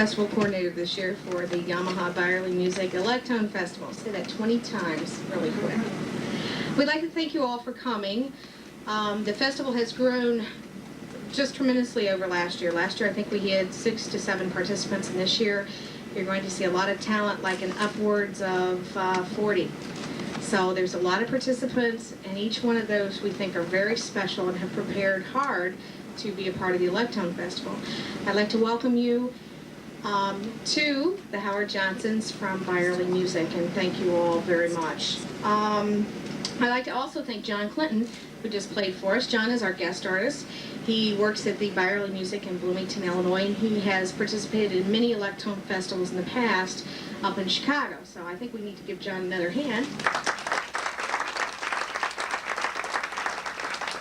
Festival coordinator this year for the Yamaha Byerly Music Electone Festival. Say that 20 times really quick. We'd like to thank you all for coming. The festival has grown just tremendously over last year. Last year I think we had 6 to 7 participants, and this year you're going to see a lot of talent, like in upwards of 40. So there's a lot of participants, and each one of those we think are very special and have prepared hard to be a part of the Electone Festival. I'd like to welcome you to the Howard Johnsons from Byerly Music, and thank you all very much. I'd like to also thank John Clinton, who just played for us. John is our guest artist. He works at the Byerly Music in Bloomington, Illinois, and he has participated in many Electone festivals in the past up in Chicago. So I think we need to give John another hand.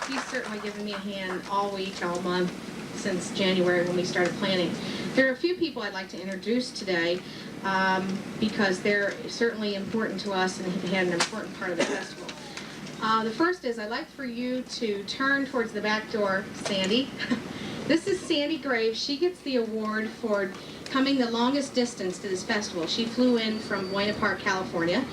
He's certainly given me a hand all week, all month, since January when we started planning. There are a few people I'd like to introduce today because they're certainly important to us and have had an important part of the festival. The first is I'd like for you to turn towards the back door, Sandy. This is Sandy Graves. She gets the award for coming the longest distance to this festival. She flew in from Buena Park, California.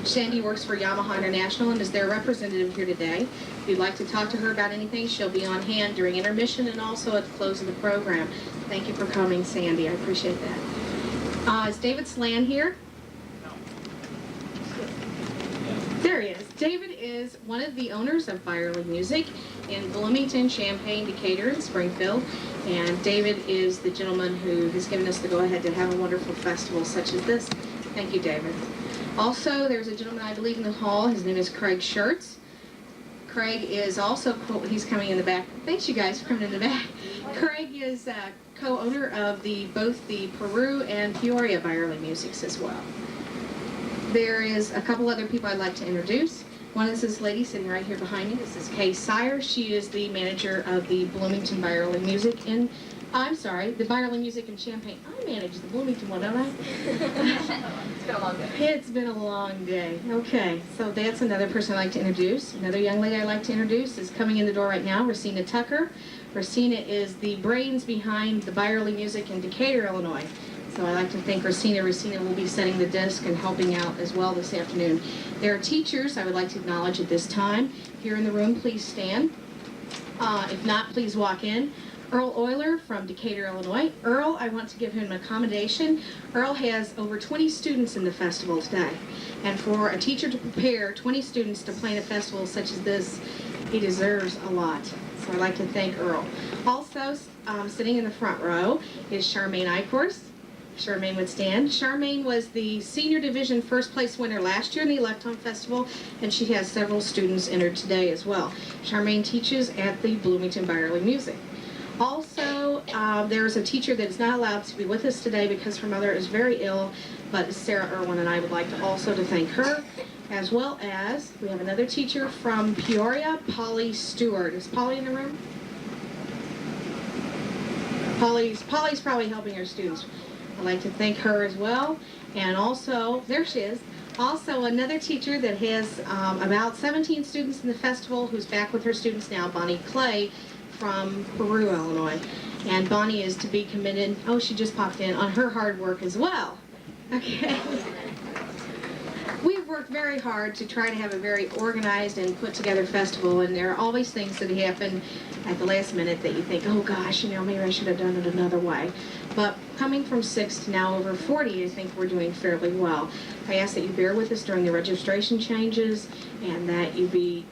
Sandy works for Yamaha International and is their representative here today. If you'd like to talk to her about anything, she'll be on hand during intermission and also at the close of the program. Thank you for coming, Sandy. I appreciate that. Is David Slan here? No. There he is. David is one of the owners of Byerly Music in Bloomington, Champaign, Decatur, and Springfield. And David is the gentleman who has given us the go-ahead to have a wonderful festival such as this. Thank you, David. Also, there's a gentleman I believe in the hall. His name is Craig Schertz. Craig is also, he's coming in the back. Thanks you guys for coming in the back. Craig is co-owner of both the Peru and Peoria Byerly Musics as well. There is a couple other people I'd like to introduce. One is this lady sitting right here behind me. This is Kay Sire. She is the manager of the Bloomington Byerly Music in, the Byerly Music in Champaign. I manage the Bloomington one, don't I? It's been a long day. It's been a long day. Okay, so that's another person I'd like to introduce. Another young lady I'd like to introduce is coming in the door right now, Racina Tucker. Racina is the brains behind the Byerly Music in Decatur, Illinois. So I'd like to thank Racina. Racina will be setting the desk and helping out as well this afternoon. There are teachers I would like to acknowledge at this time. Here in the room, please stand. If not, please walk in. Earl Euler from Decatur, Illinois. Earl, I want to give him an accommodation. Earl has over 20 students in the festival today. And for a teacher to prepare 20 students to play in a festival such as this, he deserves a lot. So I'd like to thank Earl. Also, sitting in the front row is Charmaine Eichhorst. Charmaine would stand. Charmaine was the senior division first place winner last year in the Electone Festival, and she has several students entered today as well. Charmaine teaches at the Bloomington Byerly Music. Also, there's a teacher that is not allowed to be with us today because her mother is very ill, but Sarah Irwin, and I would like to also to thank her, as well as we have another teacher from Peoria, Polly Stewart. Is Polly in the room? Polly's probably helping her students. I'd like to thank her as well. And also, there she is, also another teacher that has about 17 students in the festival who's back with her students now, Bonnie Clay from Peru, Illinois. And Bonnie is to be commended, oh, she just popped in, on her hard work as well. Okay. We've worked very hard to try to have a very organized and put together festival, and there are always things that happen at the last minute that you think, oh gosh, maybe I should have done it another way. But coming from 6 to now over 40, I think we're doing fairly well. I ask that you bear with us during the registration changes and that you be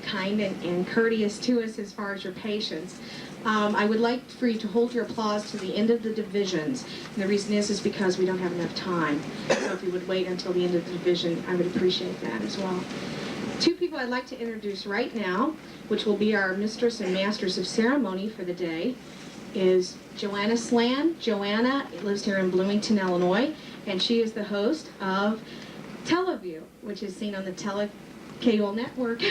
kind and courteous to us as far as your patience. I would like for you to hold your applause to the end of the divisions. And the reason is because we don't have enough time. So if you would wait until the end of the division, I would appreciate that as well. Two people I'd like to introduce right now, which will be our mistress and masters of ceremony for the day, is Joanna Slan. Joanna lives here in Bloomington, Illinois, and she is the host of Teleview, which is seen on the cable network.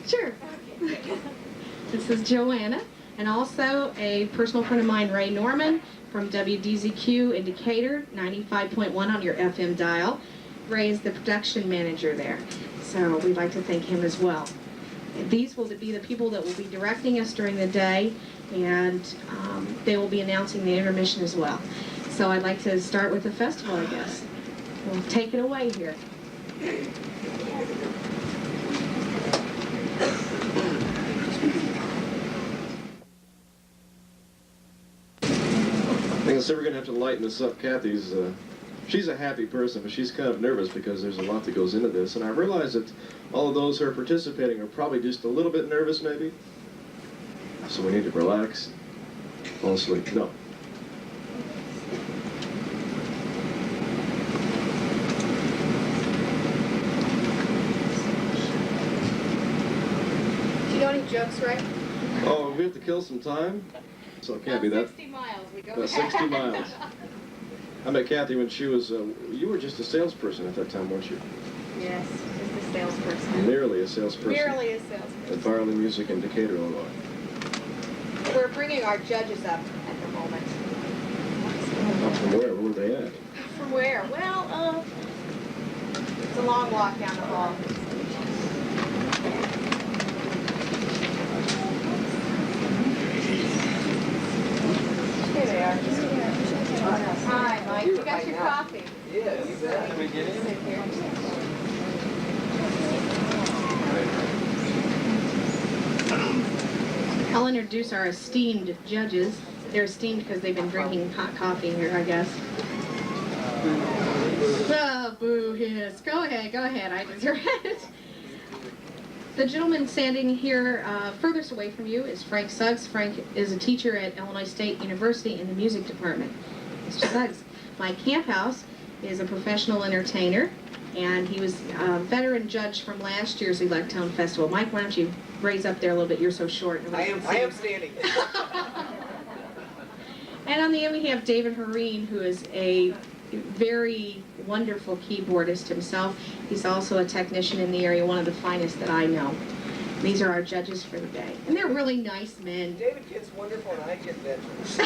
Sure. This is Joanna. And also a personal friend of mine, Ray Norman, from WDZQ in Decatur, 95.1 on your FM dial. Ray is the production manager there, so we'd like to thank him as well. And these will be the people that will be directing us during the day, and they will be announcing the intermission as well. So I'd like to start with the festival, I guess. We'll take it away here. I guess we're going to have to lighten this up. Kathy's, she's a happy person, but she's kind of nervous because there's a lot that goes into this. And I realize that all of those who are participating are probably just a little bit nervous, maybe. So we need to relax, fall asleep. No. Do you know any jokes, Ray? Oh, we have to kill some time? So it can't be that. 60 miles. We go About 60 miles. I met Kathy when she was, you were just a salesperson at that time, weren't you? Yes, just a salesperson. Merely a salesperson. Merely a salesperson. At Byerly Music in Decatur, Illinois. We're bringing our judges up at the moment. From where? Where were they at? From where? Well, it's a long walk down the hall. Here they are. Hi, Mike. You got your coffee? Yes. Can we get in? Sit here. I'll introduce our esteemed judges. They're esteemed because they've been drinking hot coffee here, I guess. Oh, boo hiss. Go ahead, I deserve it. The gentleman standing here furthest away from you is Frank Suggs. Frank is a teacher at Illinois State University in the music department. Mr. Suggs. Mike Camphouse is a professional entertainer, and he was a veteran judge from last year's Electone Festival. Mike, why don't you raise up there a little bit? You're so short. I am standing. And on the end we have David Hareen, who is a very wonderful keyboardist himself. He's also a technician in the area, one of the finest that I know. These are our judges for the day. And they're really nice men. David gets wonderful and I get veterans.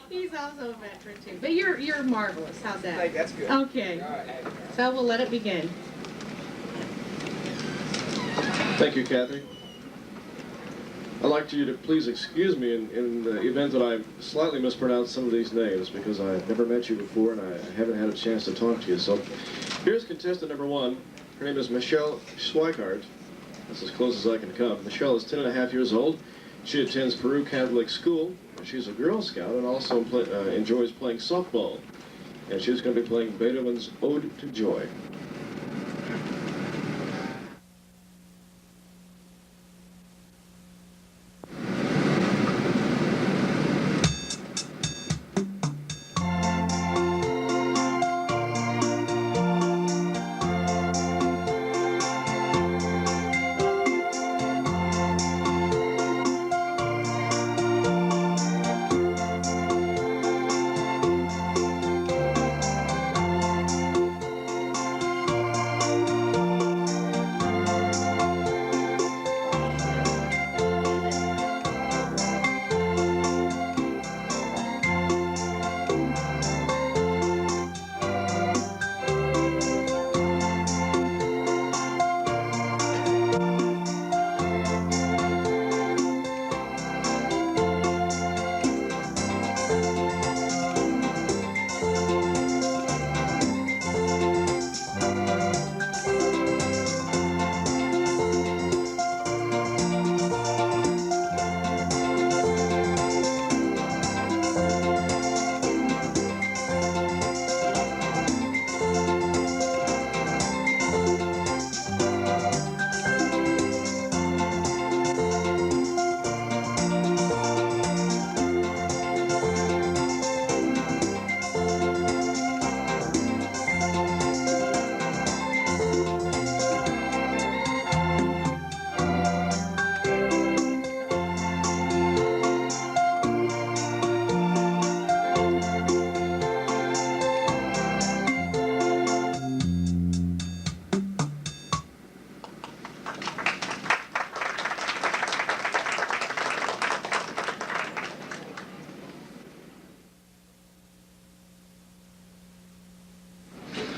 He's also a veteran too. But you're marvelous. How's that? Hey, that's good. Okay. All right. So we'll let it begin. Thank you, Kathy. I'd like you to please excuse me in the event that I slightly mispronounce some of these names, because I've never met you before and I haven't had a chance to talk to you. So here's contestant number 1. Her name is Michelle Schweikart. That's as close as I can come. Michelle is 10.5 years old. She attends Peru Catholic School. She's a Girl Scout and also enjoys playing softball. And she's going to be playing Beethoven's Ode to Joy.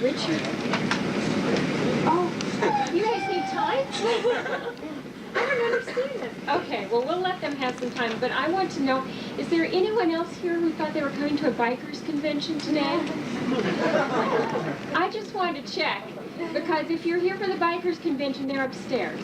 Richard? Oh, you guys need time? I don't understand this. Okay, well, we'll let them have some time, but I want to know, is there anyone else here who thought they were coming to a bikers convention today? I just wanted to check, because if you're here for the bikers convention, they're upstairs.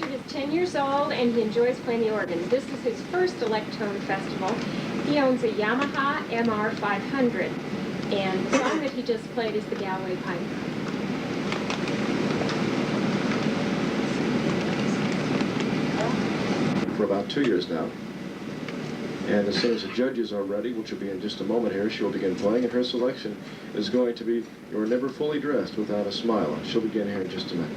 Richard is 10 years old and he enjoys playing the organ. This is his first Electone festival. He owns a Yamaha MR500, and the song that he just played is the Galway Pipe. For about 2 years now. And as soon as the judges are ready, which will be in just a moment here, she'll begin playing, and her selection is going to be You're Never Fully Dressed Without a Smile. She'll begin here in just a minute.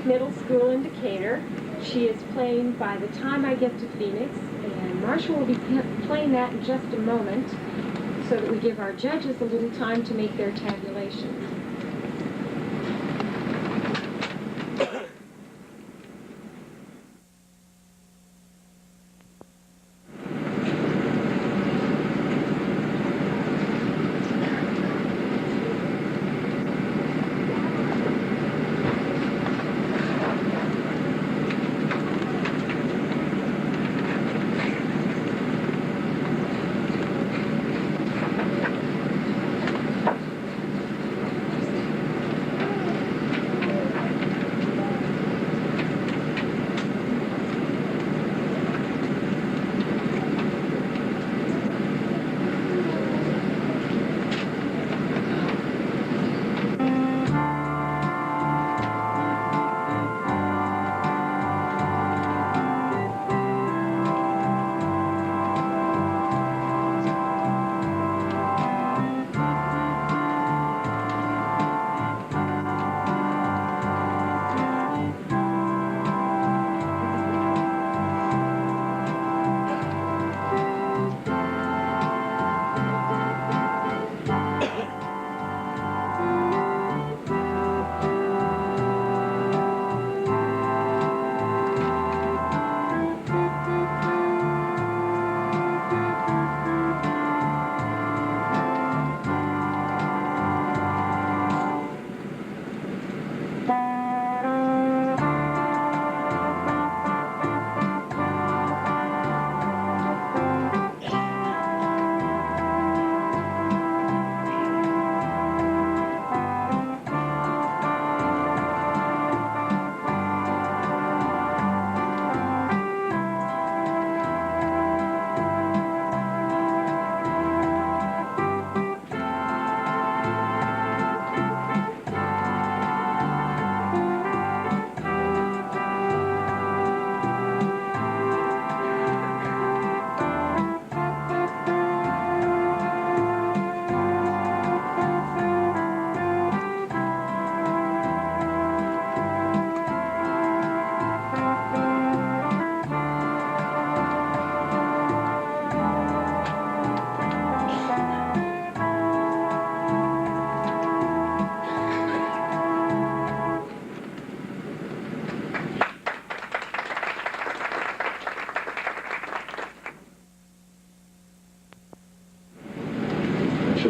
Middle School in Decatur. She is playing By the Time I Get to Phoenix, and Marshall will be playing that in just a moment so that we give our judges a little time to make their tabulations.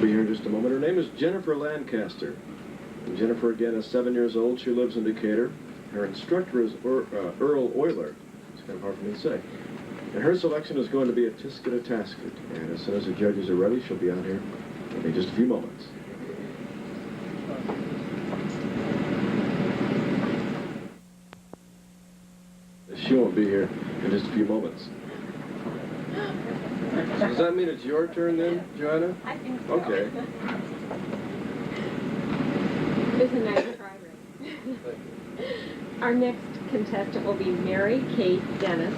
be here in just a moment. Her name is Jennifer Lancaster. And Jennifer, again, is 7 years old. She lives in Decatur. Her instructor is Earl Euler. It's kind of hard for me to say. And her selection is going to be a Tisket a Tasket. And as soon as the judges are ready, she'll be out here in just a few moments. She won't be here in just a few moments. Does that mean it's your turn then, Joanna? I think so. Okay. It's a nice try, Ray. Our next contestant will be Mary Kate Dennis.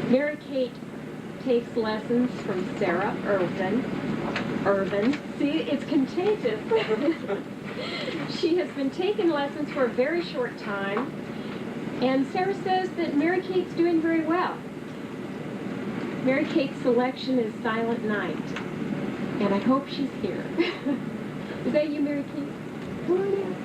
Mary Kate takes lessons from Sarah Irvin. See, it's contagious. She has been taking lessons for a very short time, and Sarah says that Mary Kate's doing very well. Mary Kate's selection is Silent Night, and I hope she's here. Is that you, Mary Kate? Come on in.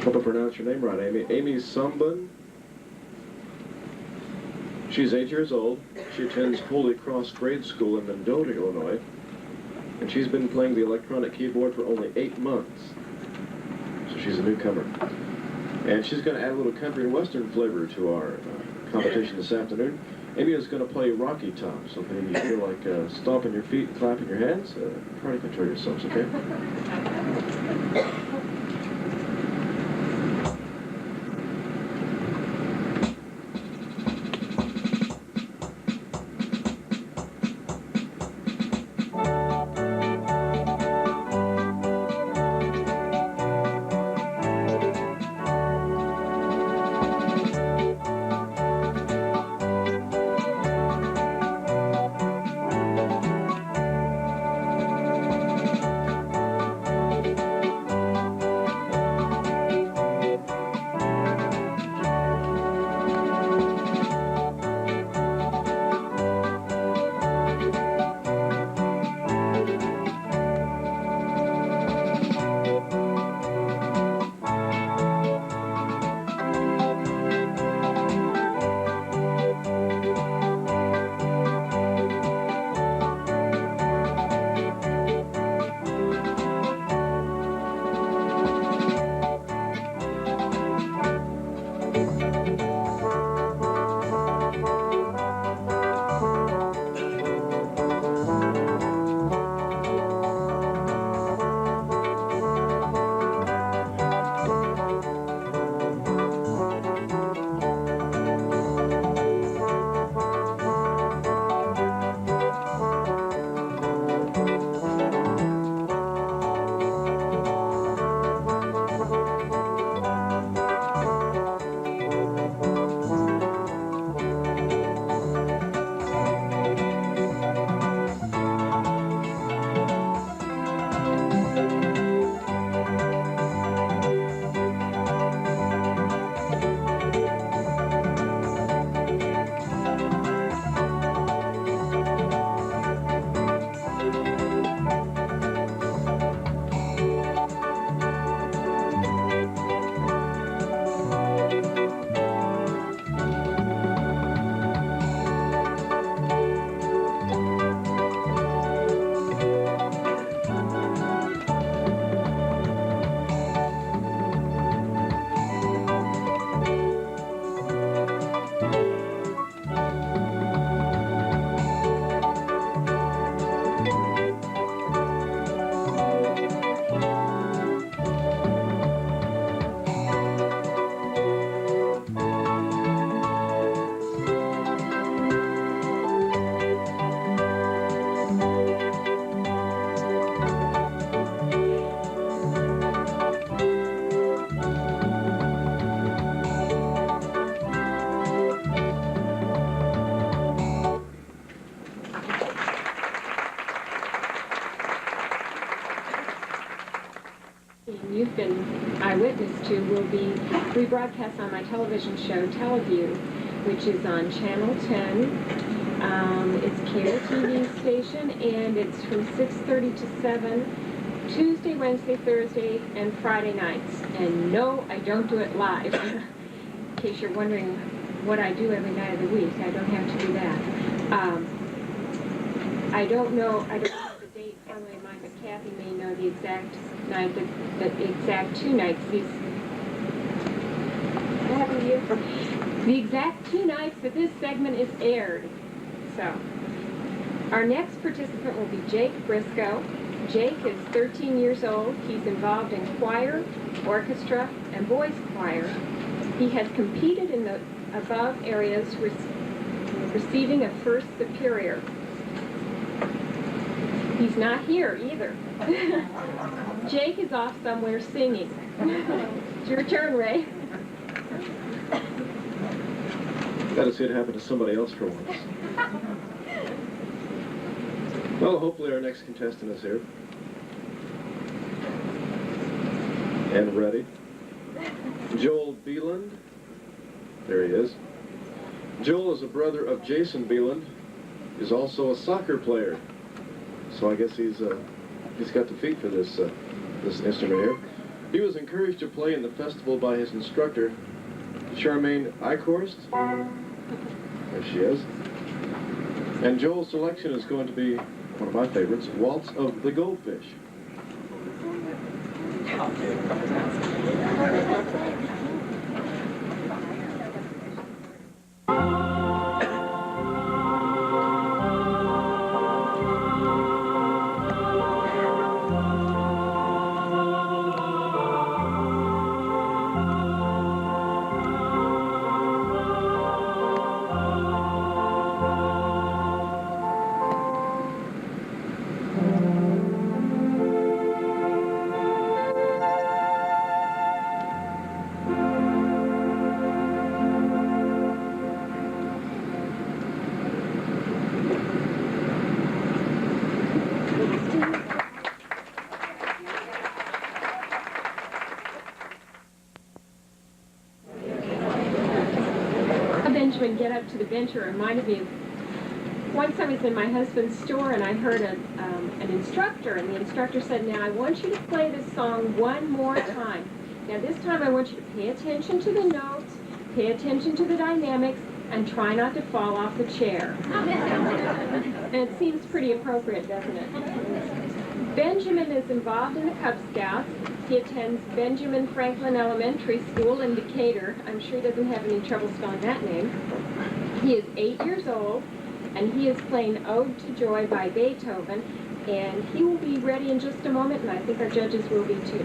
Hope I pronounced your name right, Amy. Amy Sumbun. She's 8 years old. She attends Holy Cross Grade School in Mendota, Illinois. And she's been playing the electronic keyboard for only 8 months. So she's a newcomer. And she's going to add a little country and western flavor to our competition this afternoon. Amy is going to play Rocky Top. So if any of you feel like stomping your feet and clapping your hands, try to control yourselves, okay? eyewitness to will be rebroadcast on my television show, Teleview, which is on Channel 10. It's a cable TV station, and it's from 6:30 to 7, Tuesday, Wednesday, Thursday, and Friday nights. And no, I don't do it live. In case you're wondering what I do every night of the week, I don't have to do that. I don't have the date firmly in mind, but Kathy may know the exact night, the exact 2 nights. The exact 2 nights that this segment is aired. So, our next participant will be Jake Briscoe. Jake is 13 years old. He's involved in choir, orchestra, and voice choir. He has competed in the above areas, receiving a first superior. He's not here either. Jake is off somewhere singing. It's your turn, Ray. Gotta see it happen to somebody else for once. Well, hopefully our next contestant is here. And ready. Joel Beeland. There he is. Joel is a brother of Jason Beeland. He's also a soccer player. So I guess he's got the feet for this instrument here. He was encouraged to play in the festival by his instructor, Charmaine Eichhorst. There she is. And Joel's selection is going to be one of my favorites, Waltz of the Goldfish. Benjamin get up to the bench. It reminded me of once I was in my husband's store and I heard an instructor, and the instructor said, "Now I want you to play this song one more time. Now this time I want you to pay attention to the notes, pay attention to the dynamics, and try not to fall off the chair." And it seems pretty appropriate, doesn't it? Benjamin is involved in the Cub Scouts. He attends Benjamin Franklin Elementary School in Decatur. I'm sure he doesn't have any trouble spelling that name. He is 8 years old, and he is playing Ode to Joy by Beethoven, and he will be ready in just a moment, and I think our judges will be too.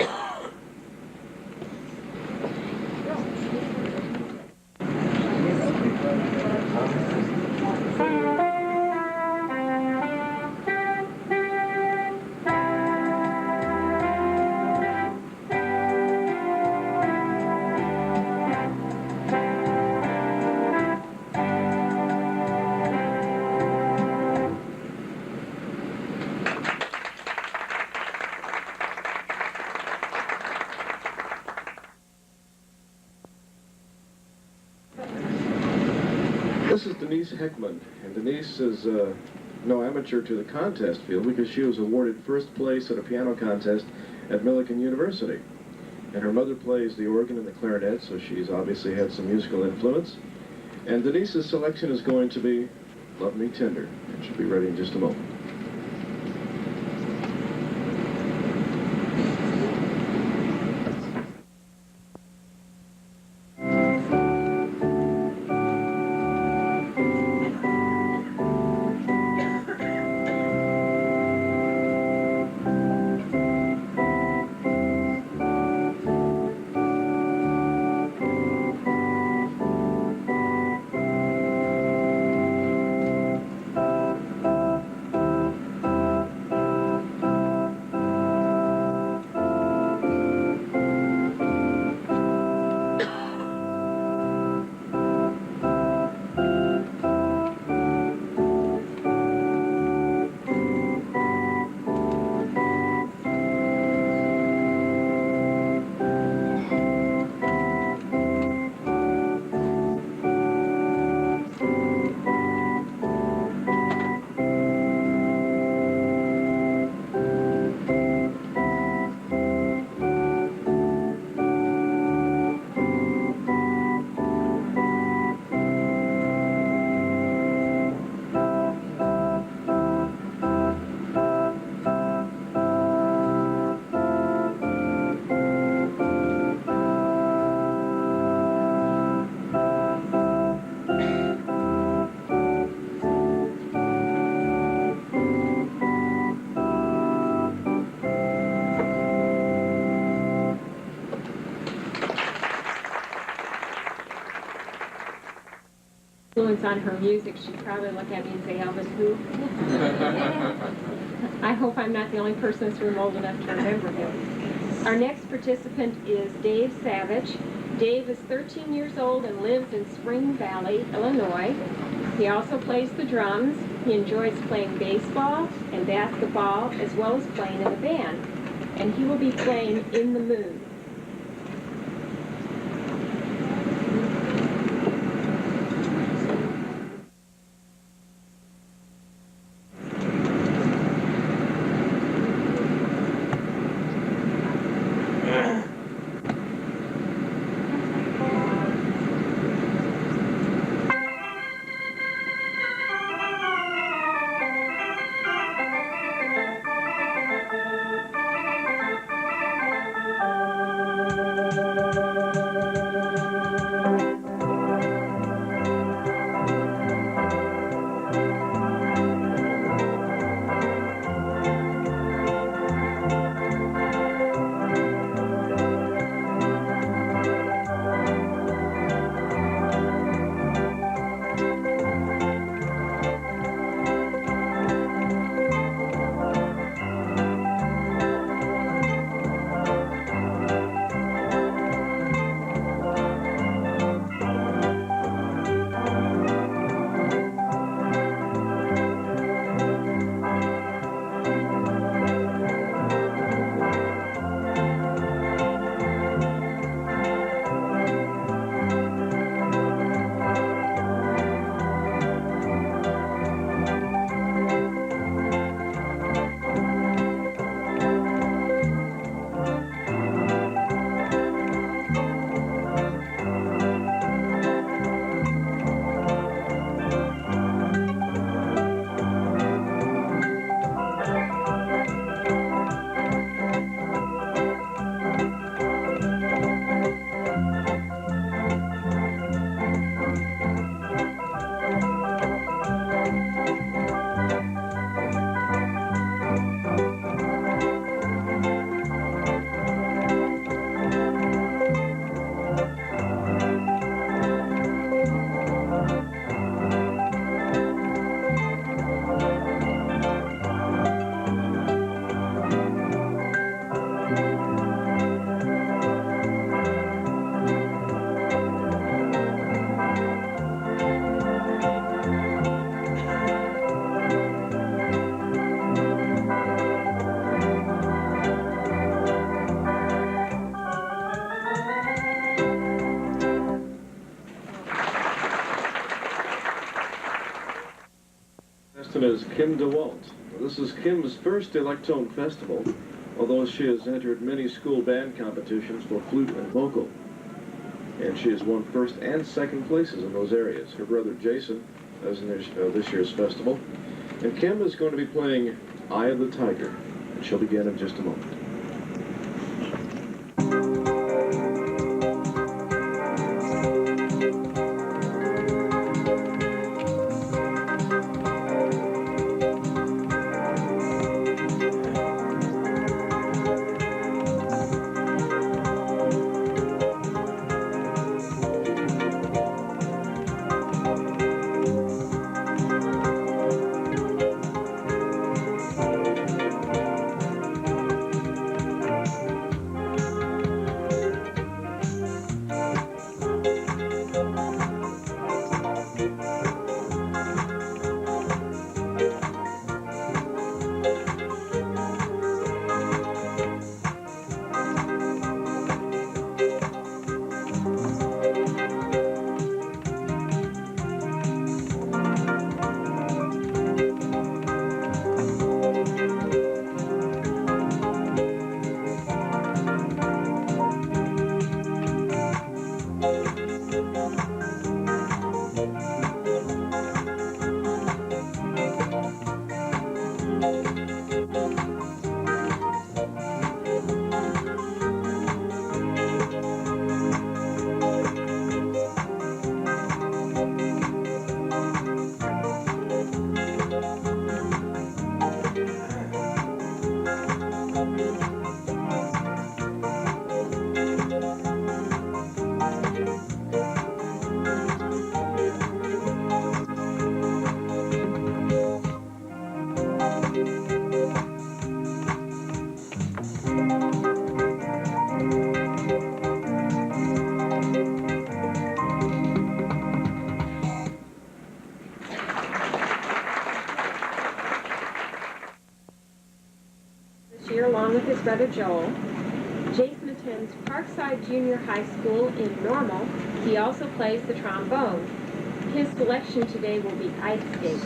This is Denise Heckman, and Denise is no amateur to the contest field because she was awarded first place at a piano contest at Millikan University. And her mother plays the organ and the clarinet, so she's obviously had some musical influence. And Denise's selection is going to be Love Me Tender, and she'll be ready in just a moment. influence on her music, she'd probably look at me and say, Elvis who? I hope I'm not the only person in this room old enough to remember him. Our next participant is Dave Savage. Dave is 13 years old and lives in Spring Valley, Illinois. He also plays the drums. He enjoys playing baseball and basketball as well as playing in the band. And he will be playing In the Moon. Is Kim DeWalt. This is Kim's first Electone festival, although she has entered many school band competitions for flute and vocal. And she has won first and second places in those areas. Her brother Jason is in this year's festival. And Kim is going to be playing Eye of the Tiger, and she'll begin in just a moment. brother Joel. Jason attends Parkside Junior High School in Normal. He also plays the trombone. His selection today will be ice skates.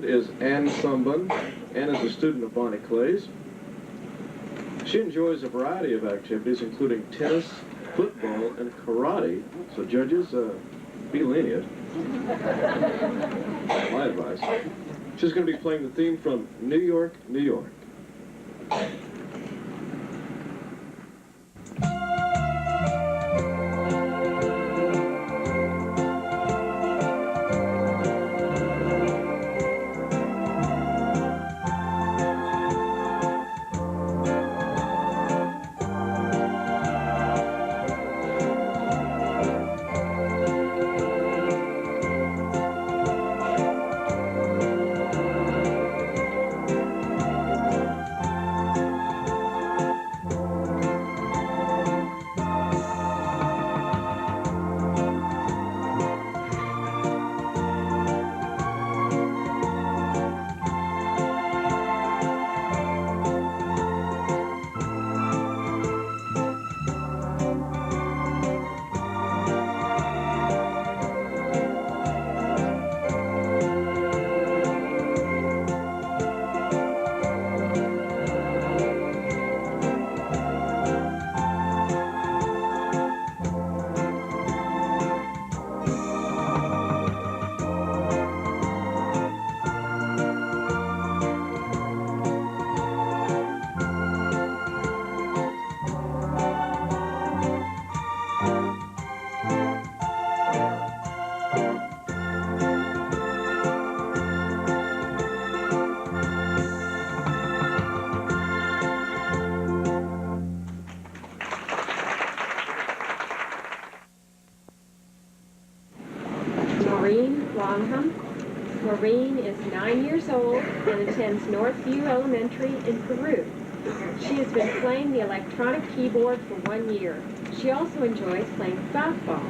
Is Ann Sunbun. Ann is a student of Bonnie Clay's. She enjoys a variety of activities, including tennis, football, and karate. So judges, be lenient. My advice. She's going to be playing the theme from New York, New York. Maureen is 9 years old and attends Northview Elementary in Peru. She has been playing the electronic keyboard for 1 year. She also enjoys playing softball.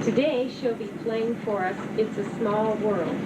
Today she'll be playing for us It's a Small World.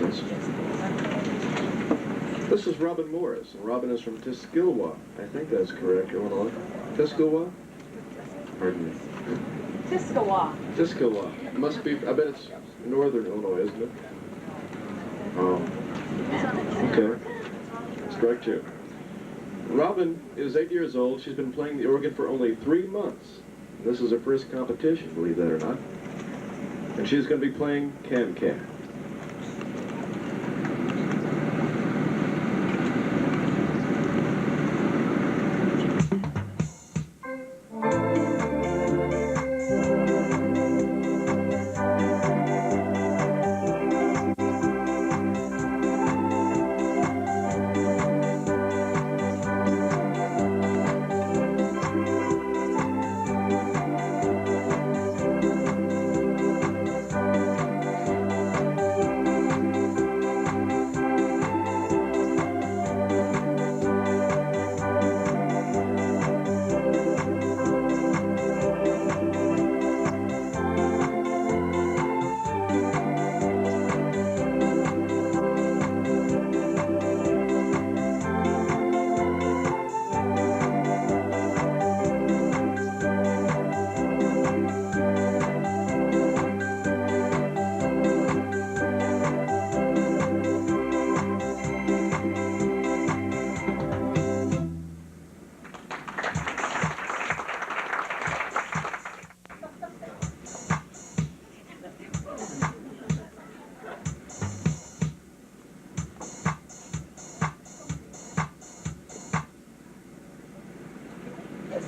instance. This is Robin Morris, and Robin is from Tuscaloosa. I think that's correct, Illinois. Tuscaloosa? Pardon me. Tuscaloosa. Tuscaloosa. Must be, I bet it's northern Illinois, isn't it? Oh. Okay. Strike two. Robin is 8 years old. She's been playing the organ for only 3 months. This is her first competition, believe that or not. And she's going to be playing can-can.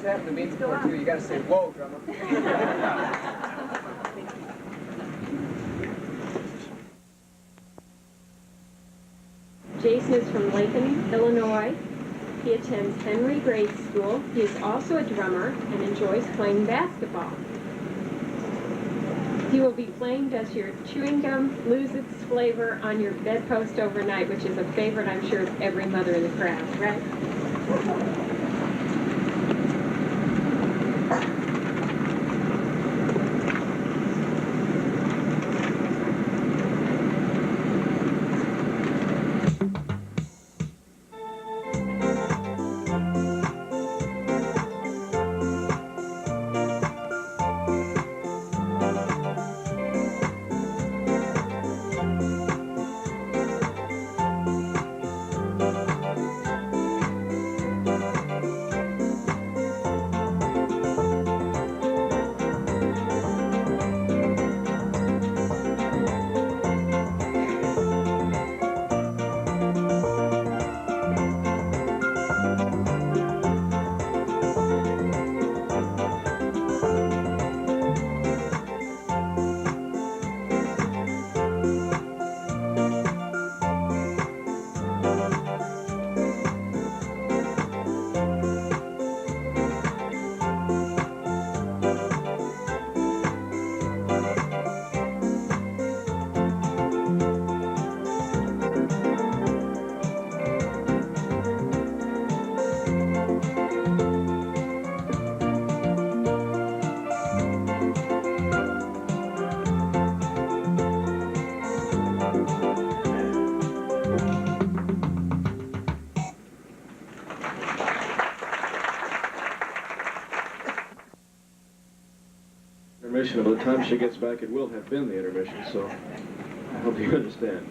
That the main part too. You gotta say, "Whoa, drummer." Jason is from Lincoln, Illinois. He attends Henry Grade School. He is also a drummer and enjoys playing basketball. He will be playing Does Your Chewing Gum Lose Its Flavor on Your Bedpost Overnight, which is a favorite, I'm sure, of every mother in the crowd, right? Intermission. By the time she gets back, it will have been the intermission, so I hope you understand.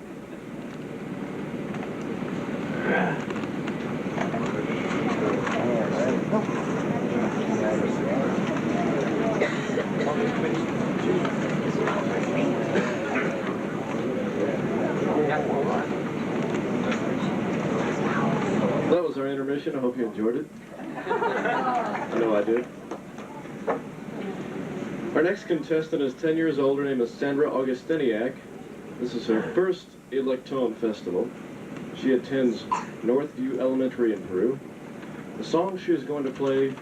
That was our intermission. I hope you enjoyed it. I know I did. Our next contestant is 10 years old. Her name is Sandra Augustiniak. This is her first Electone festival. She attends Northview Elementary in Peru. The song she is going to play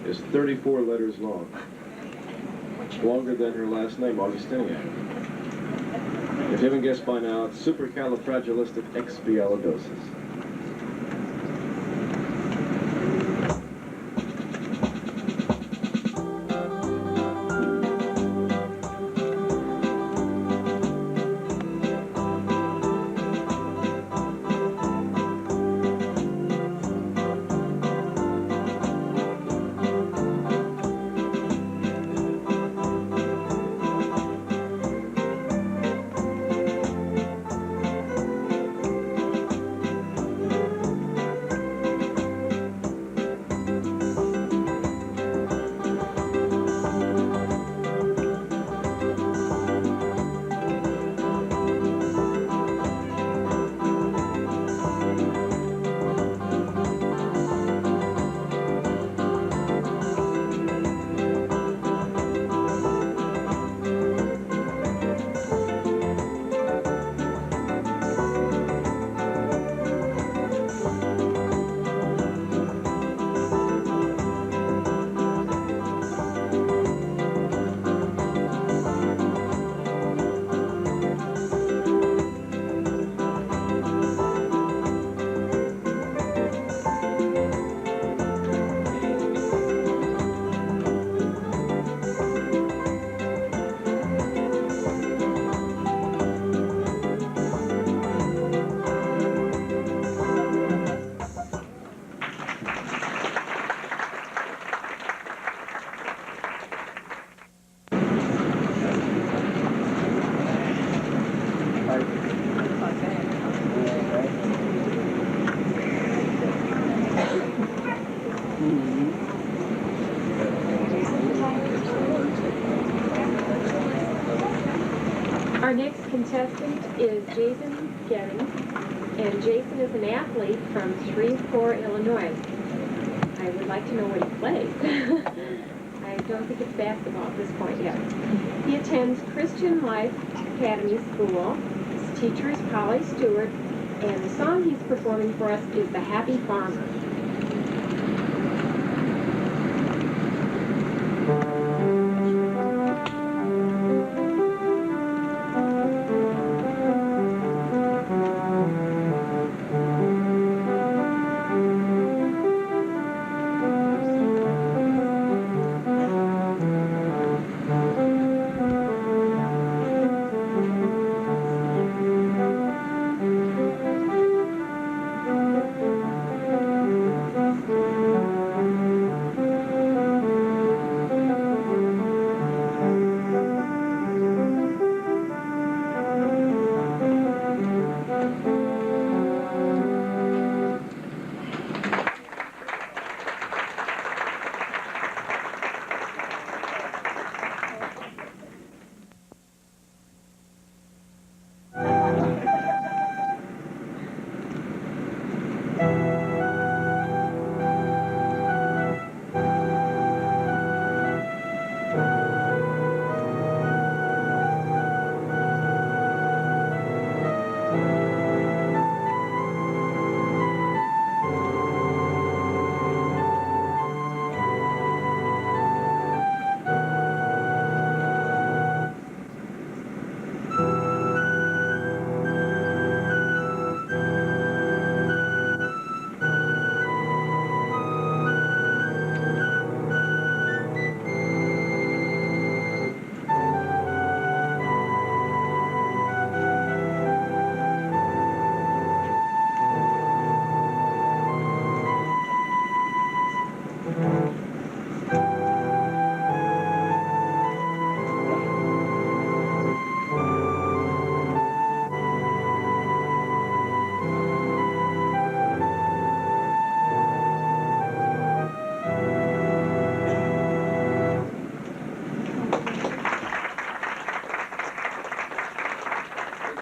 is 34 letters long. Longer than her last name, Augustiniak. If you haven't guessed by now, it's supercalifragilisticexpialidocious. contestant is Jason Geving, and Jason is an athlete from Shreveport, Illinois. I would like to know what he plays. I don't think it's basketball at this point yet. He attends Christian Life Academy School. His teacher is Polly Stewart, and the song he's performing for us is The Happy Farmer.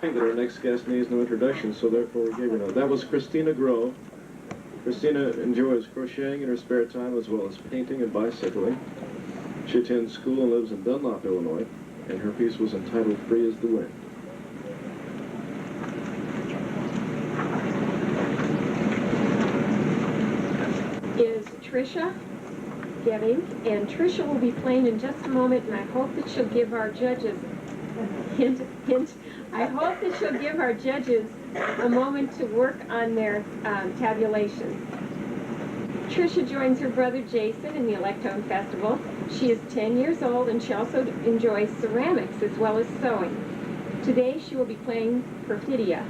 That our next guest needs no introduction, so therefore we gave her no. That was Christina Grove. Christina enjoys crocheting in her spare time as well as painting and bicycling. She attends school and lives in Dunlop, Illinois, and her piece was entitled Free as the Wind. Is Tricia Geving, and Tricia will be playing in just a moment, and I hope that she'll give our judges, hint, hint, I hope that she'll give our judges a moment to work on their tabulation. Tricia joins her brother Jason in the Electone Festival. She is 10 years old, and she also enjoys ceramics as well as sewing. Today she will be playing Perfidia.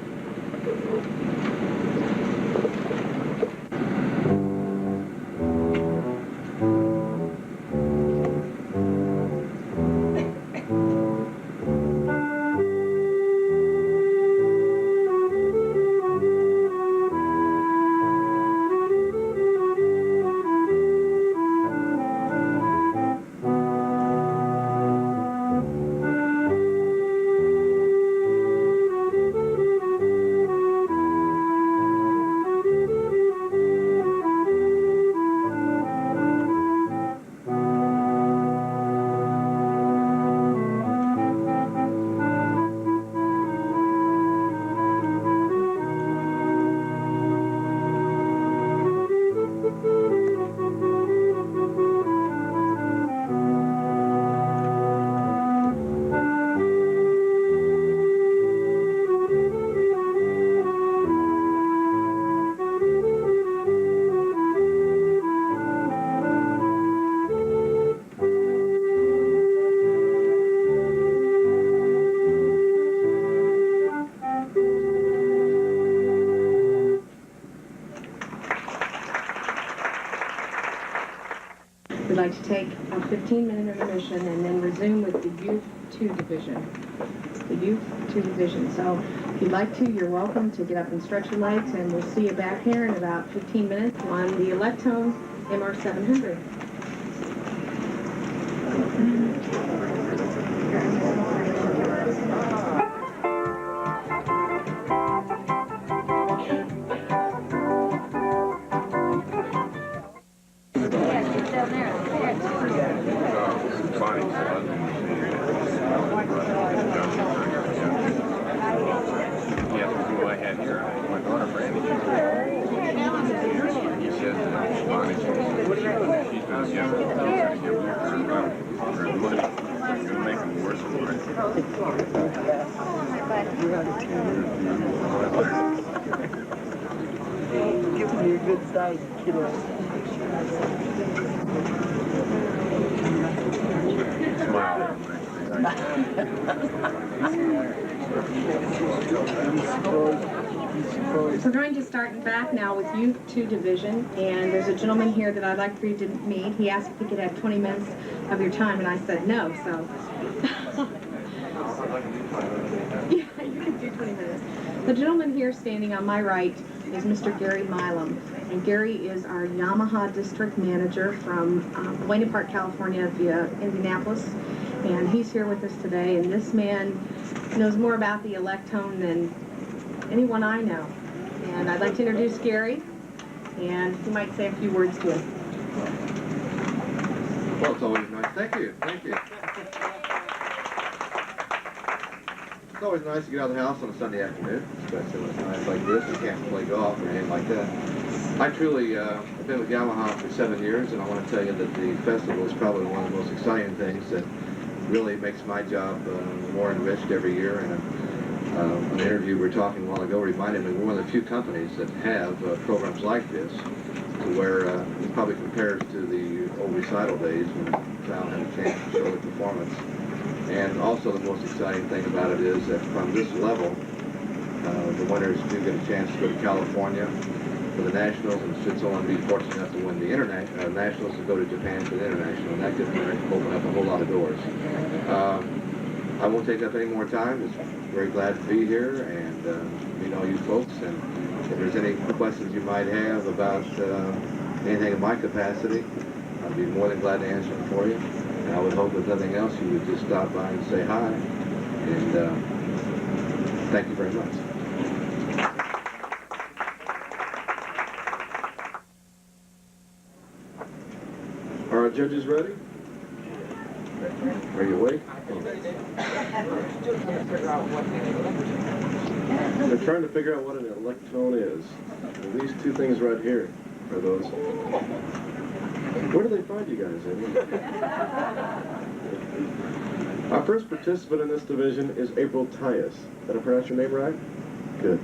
We'd like to take a 15-minute intermission and then resume with the Youth 2 Division. The Youth 2 Division. So if you'd like to, you're welcome to get up and stretch your legs, and we'll see you back here in about 15 minutes on the Electone MR700. had here, my daughter Brandy, he says that Bonnie, she's going to give her money. You'll make them worse for it. Give me a good size kiddo. Smile. We're going to start in back now with U2 division, and there's a gentleman here that I'd like for you to meet. He asked if he could have 20 minutes of your time, and I said no, so. Yeah, you can do 20 minutes. The gentleman here standing on my right is Mr. Gary Milam, and Gary is our Yamaha district manager from Buena Park, California via Indianapolis, and he's here with us today, and this man knows more about the Electone than anyone I know. And I'd like to introduce Gary, and he might say a few words to us. Well, it's always nice. Thank you. Thank you. It's always nice to get out of the house on a Sunday afternoon, especially when it's nice like this. You can't play golf or anything like that. I truly have been with Yamaha for 7 years, and I want to tell you that the festival is probably one of the most exciting things that really makes my job more enriched every year. And an interview we were talking a while ago reminded me we're one of the few companies that have programs like this, to where it probably compares to the old recital days when Cal had a chance to show the performance. And also the most exciting thing about it is that from this level, the winners do get a chance to go to California for the Nationals, and should someone be fortunate enough to win the Nationals, to go to Japan for the International, and that could open up a whole lot of doors. I won't take up any more time. Just very glad to be here and meet all you folks. And if there's any questions you might have about anything in my capacity, I'd be more than glad to answer them for you. And I would hope, if nothing else, you would just stop by and say hi. And thank you very much. Are our judges ready? Are you awake? They're trying to figure out what an Electone is. And these two things right here are those. Where do they find you guys, Eddie? Our first participant in this division is April Tyus. Did I pronounce your name right? Good.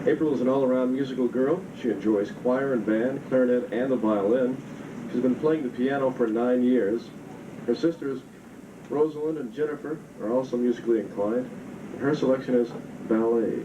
April is an all-around musical girl. She enjoys choir and band, clarinet, and the violin. She's been playing the piano for 9 years. Her sisters, Rosalind and Jennifer, are also musically inclined, and her selection is ballet.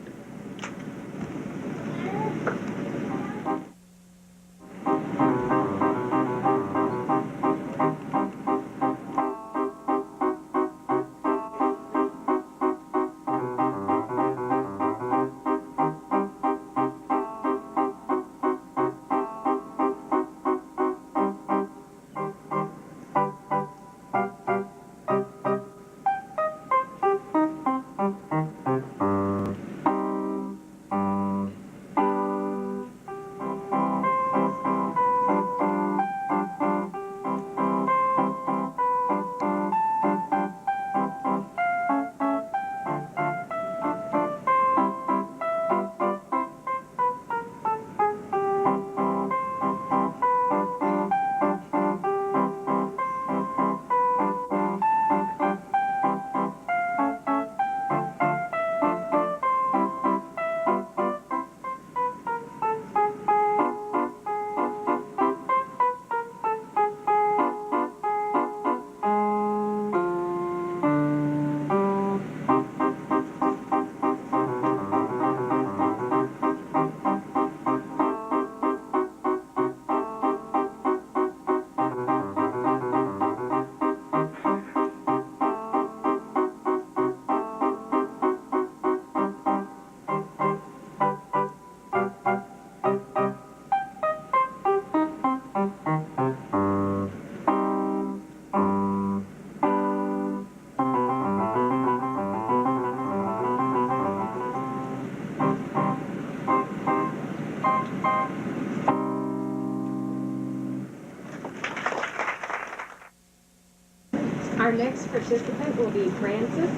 Our next participant will be Frances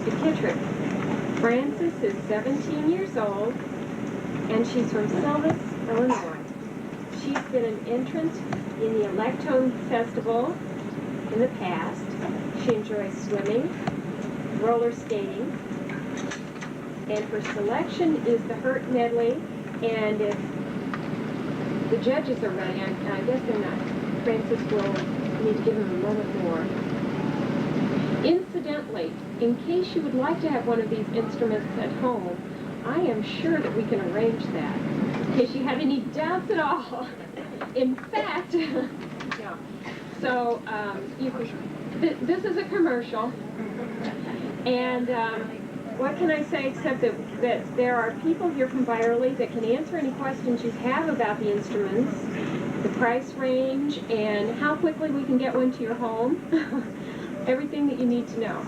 McKittrick. Frances is 17 years old, and she's from Silvis, Illinois. She's been an entrant in the Electone Festival in the past. She enjoys swimming, roller skating, and her selection is the Hurt medley. And if the judges are ready, I guess they're not. Francis will need to give him a moment more. Incidentally, in case you would like to have one of these instruments at home, I am sure that we can arrange that. In case you have any doubts at all. In fact, yeah. So this is a commercial, and what can I say except that there are people here from Byerly that can answer any questions you have about the instruments, the price range, and how quickly we can get one to your home. Everything that you need to know.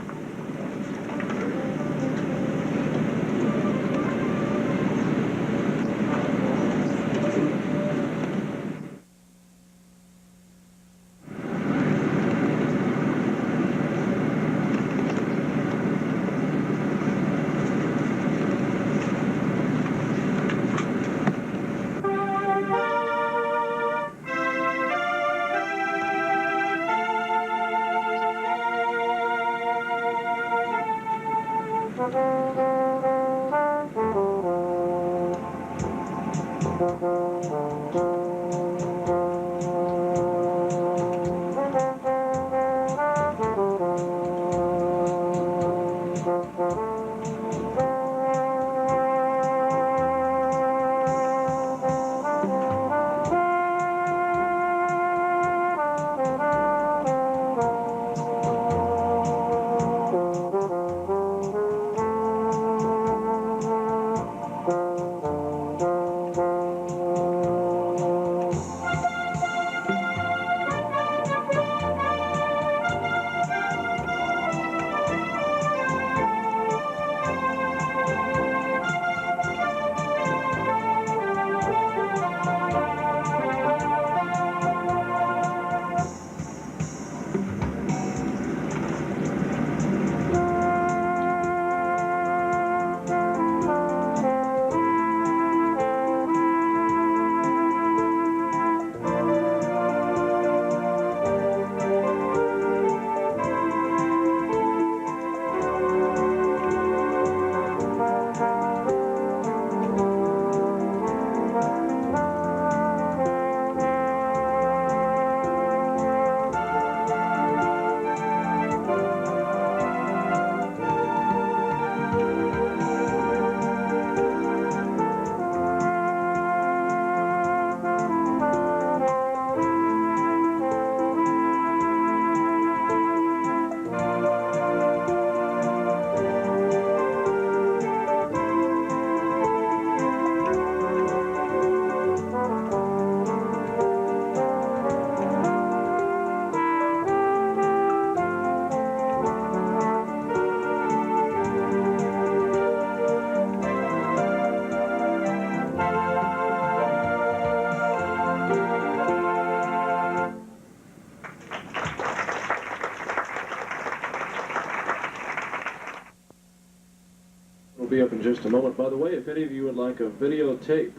We'll be up in just a moment. By the way, if any of you would like a videotape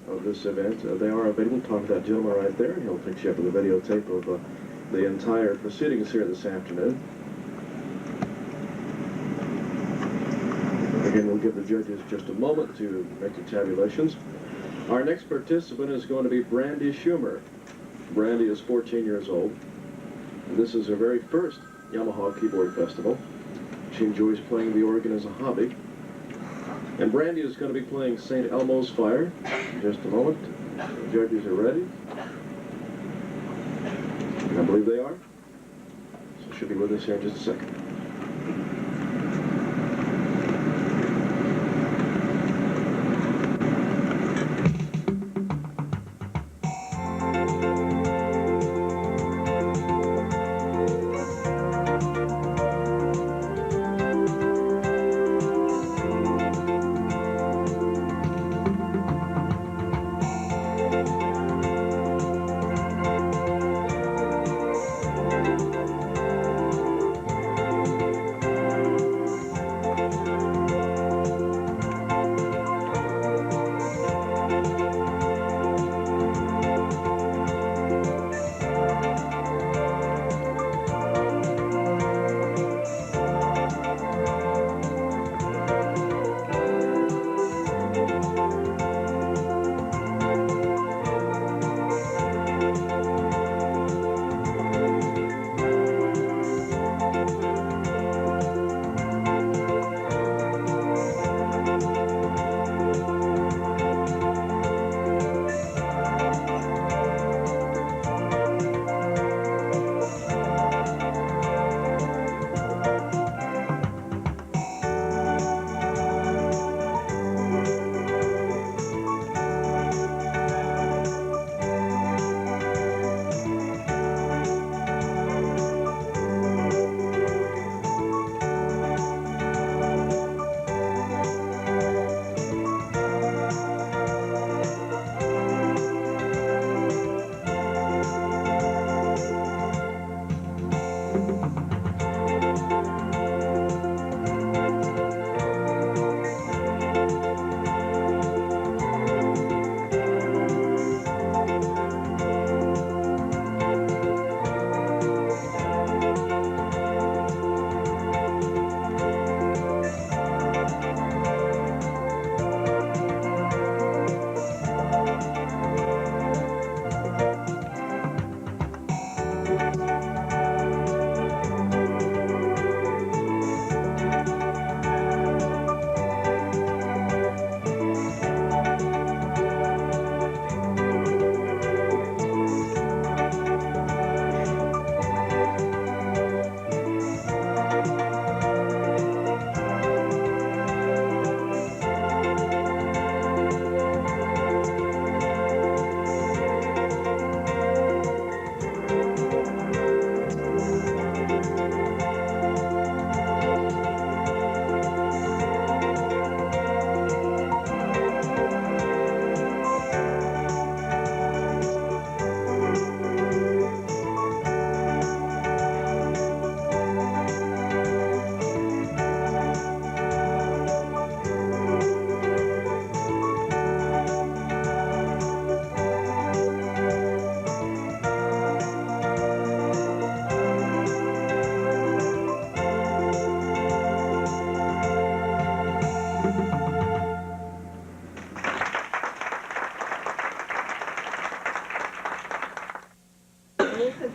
of this event, they are available. Talk to that gentleman right there, and he'll fix you up with a videotape of the entire proceedings here this afternoon. Again, we'll give the judges just a moment to make the tabulations. Our next participant is going to be Brandy Schumer. Brandy is 14 years old. This is her very first Yamaha Keyboard Festival. She enjoys playing the organ as a hobby. And Brandy is going to be playing St. Elmo's Fire in just a moment. The judges are ready. And I believe they are. So she'll be with us here in just a second.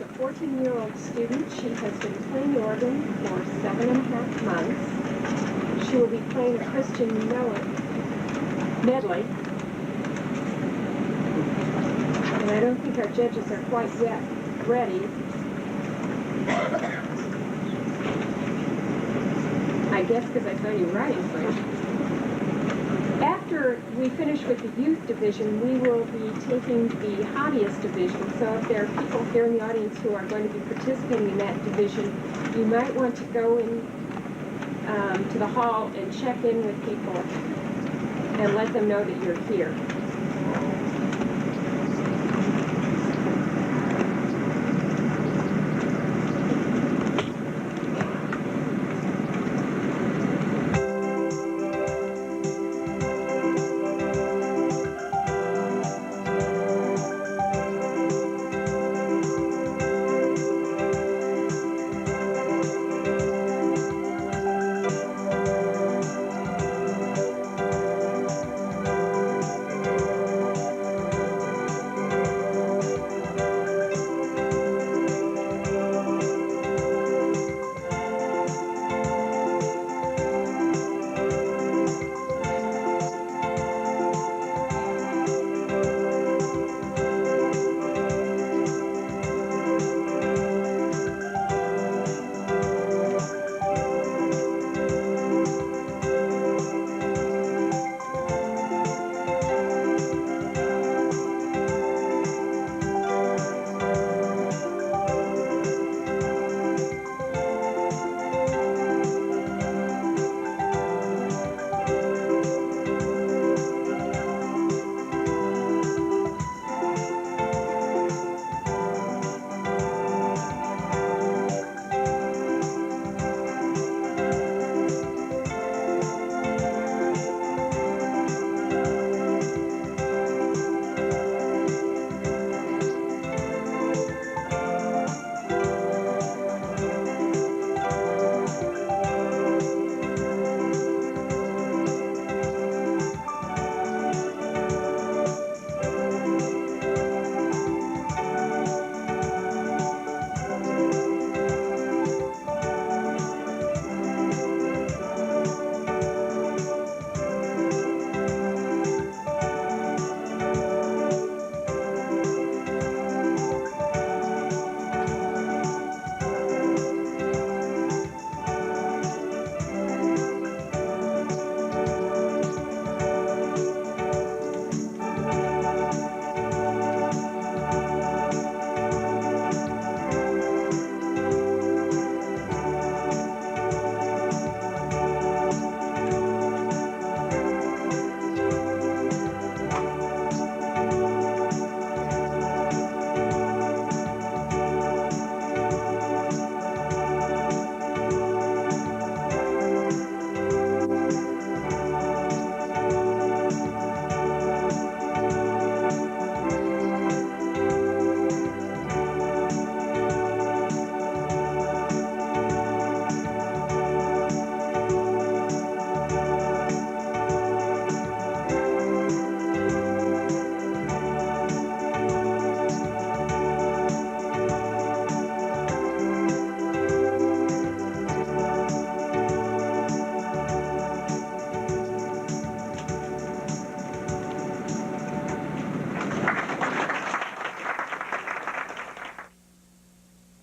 a 14-year-old student. She has been playing the organ for 7.5 months. She will be playing a Christian medley. And I don't think our judges are quite yet ready. I guess because I saw you writing for you. After we finish with the youth division, we will be taking the hobbyist division. So if there are people here in the audience who are going to be participating in that division, you might want to go in to the hall and check in with people and let them know that you're here.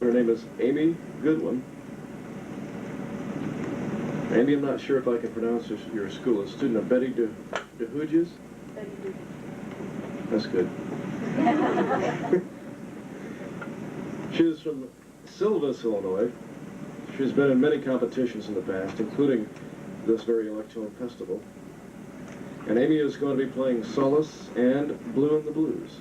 Her name is Amy Goodwin. Amy, I'm not sure if I can pronounce your school. A student of Betty DeHooges? That's good. She is from Sylvis, Illinois. She's been in many competitions in the past, including this very Electone festival. And Amy is going to be playing Solace and Blue in the Blues.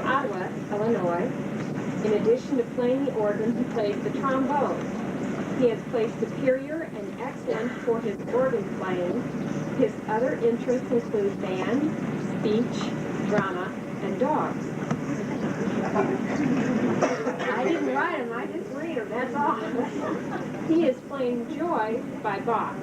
Ottawa, Illinois. In addition to playing the organ, he plays the trombone. He has played superior and excellent for his organ playing. His other interests include band, speech, drama, and dogs. I didn't write them, I just read them, that's all. He is playing Joy by Bach.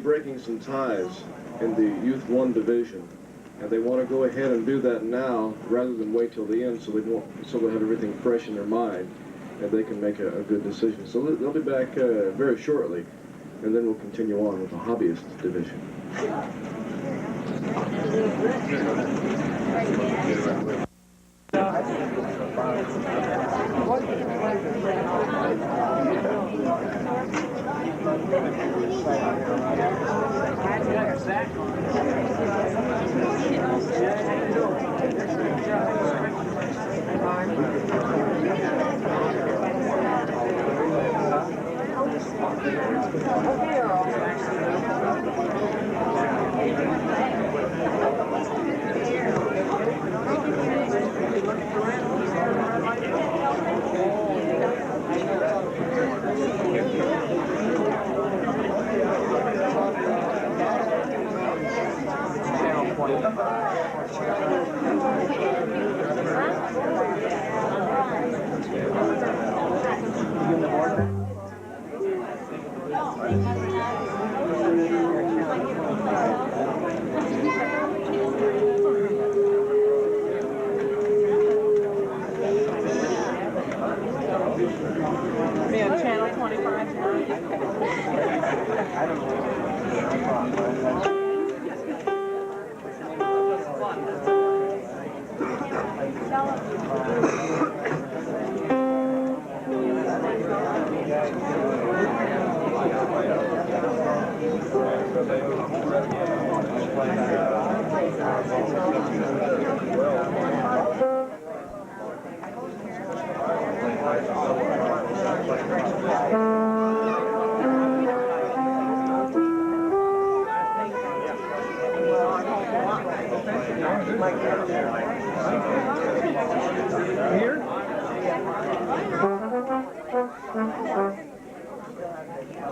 Breaking some ties in the Youth 1 division, and they want to go ahead and do that now rather than wait till the end, so they have everything fresh in their mind and they can make a good decision. So they'll be back very shortly, and then we'll continue on with the hobbyist division. Be on channel 25 tonight.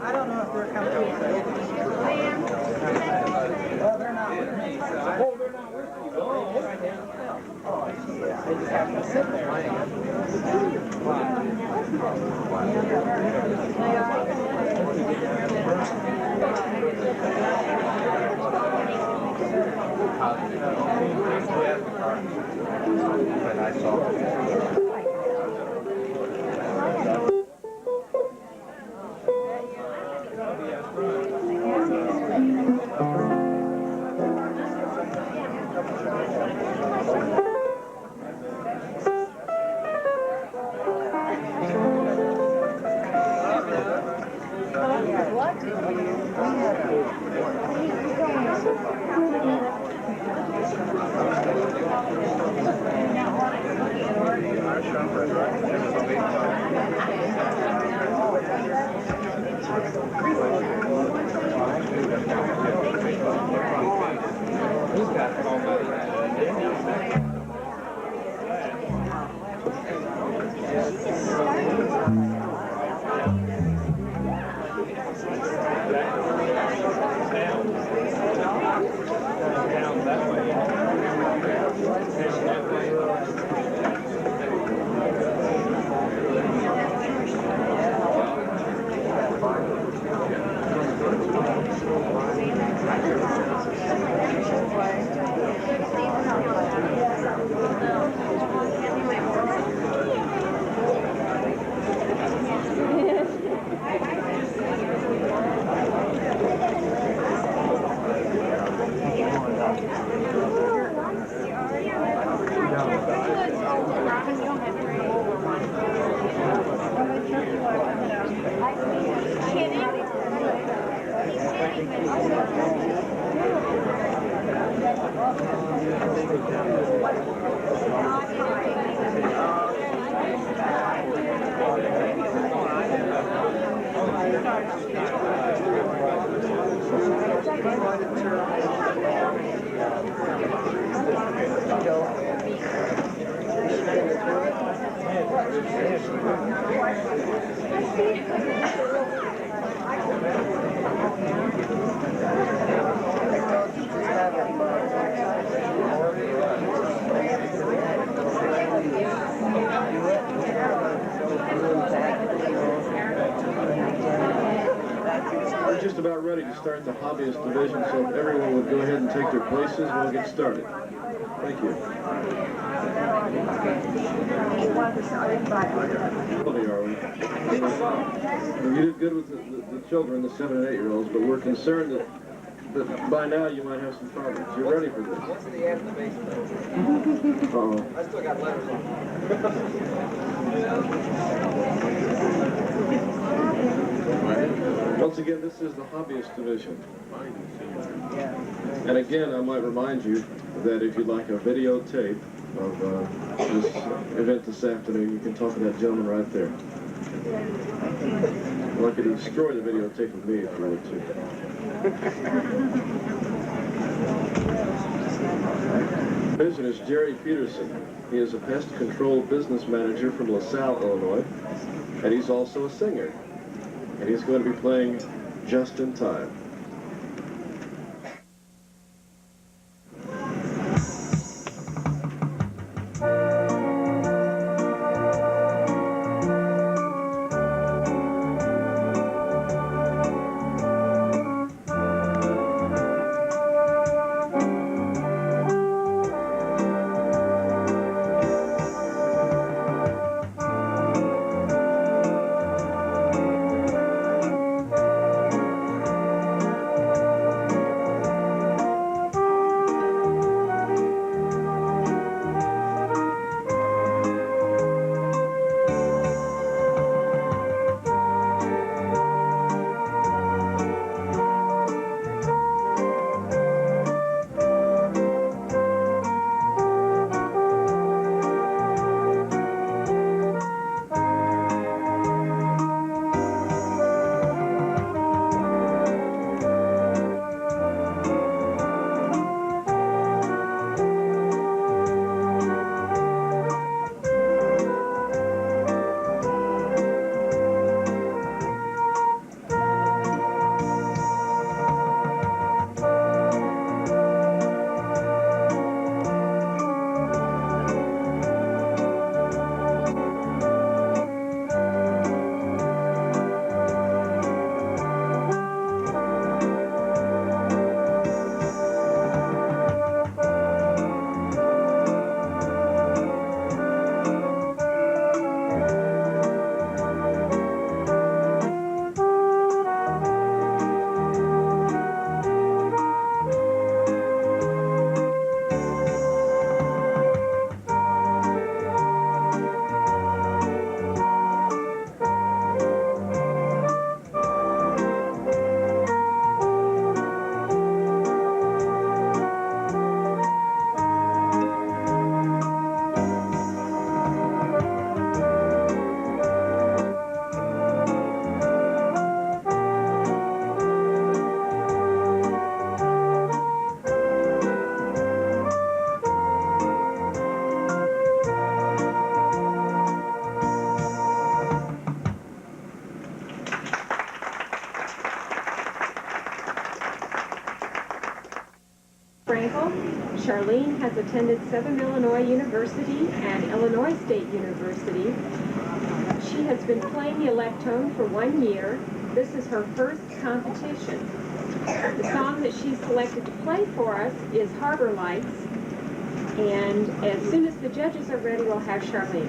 I don't know if they're coming. Well, they're not with me, so I... Oh, they're not with you? Oh, okay. Oh, yeah. They just have to sit there. I saw We're just about ready to start the hobbyist division, so if everyone would go ahead and take their places, we'll get started. Thank you. Are we? You did good with the children, the 7 and 8-year-olds, but we're concerned that by now you might have some problems. You're ready for this. What's the end of the basement? Uh-oh. I still got letters on. Once again, this is the hobbyist division. And again, I might remind you that if you'd like a videotape of this event this afternoon, you can talk to that gentleman right there. Well, I could destroy the videotape of me if you wanted to. Vision is Jerry Peterson. He is a pest control business manager from LaSalle, Illinois, and he's also a singer. And he's going to be playing Just in Time. Charlene has attended Southern Illinois University and Illinois State University. She has been playing the Electone for 1 year. This is her first competition. The song that she's selected to play for us is Harbor Lights. And as soon as the judges are ready, we'll have Charlene.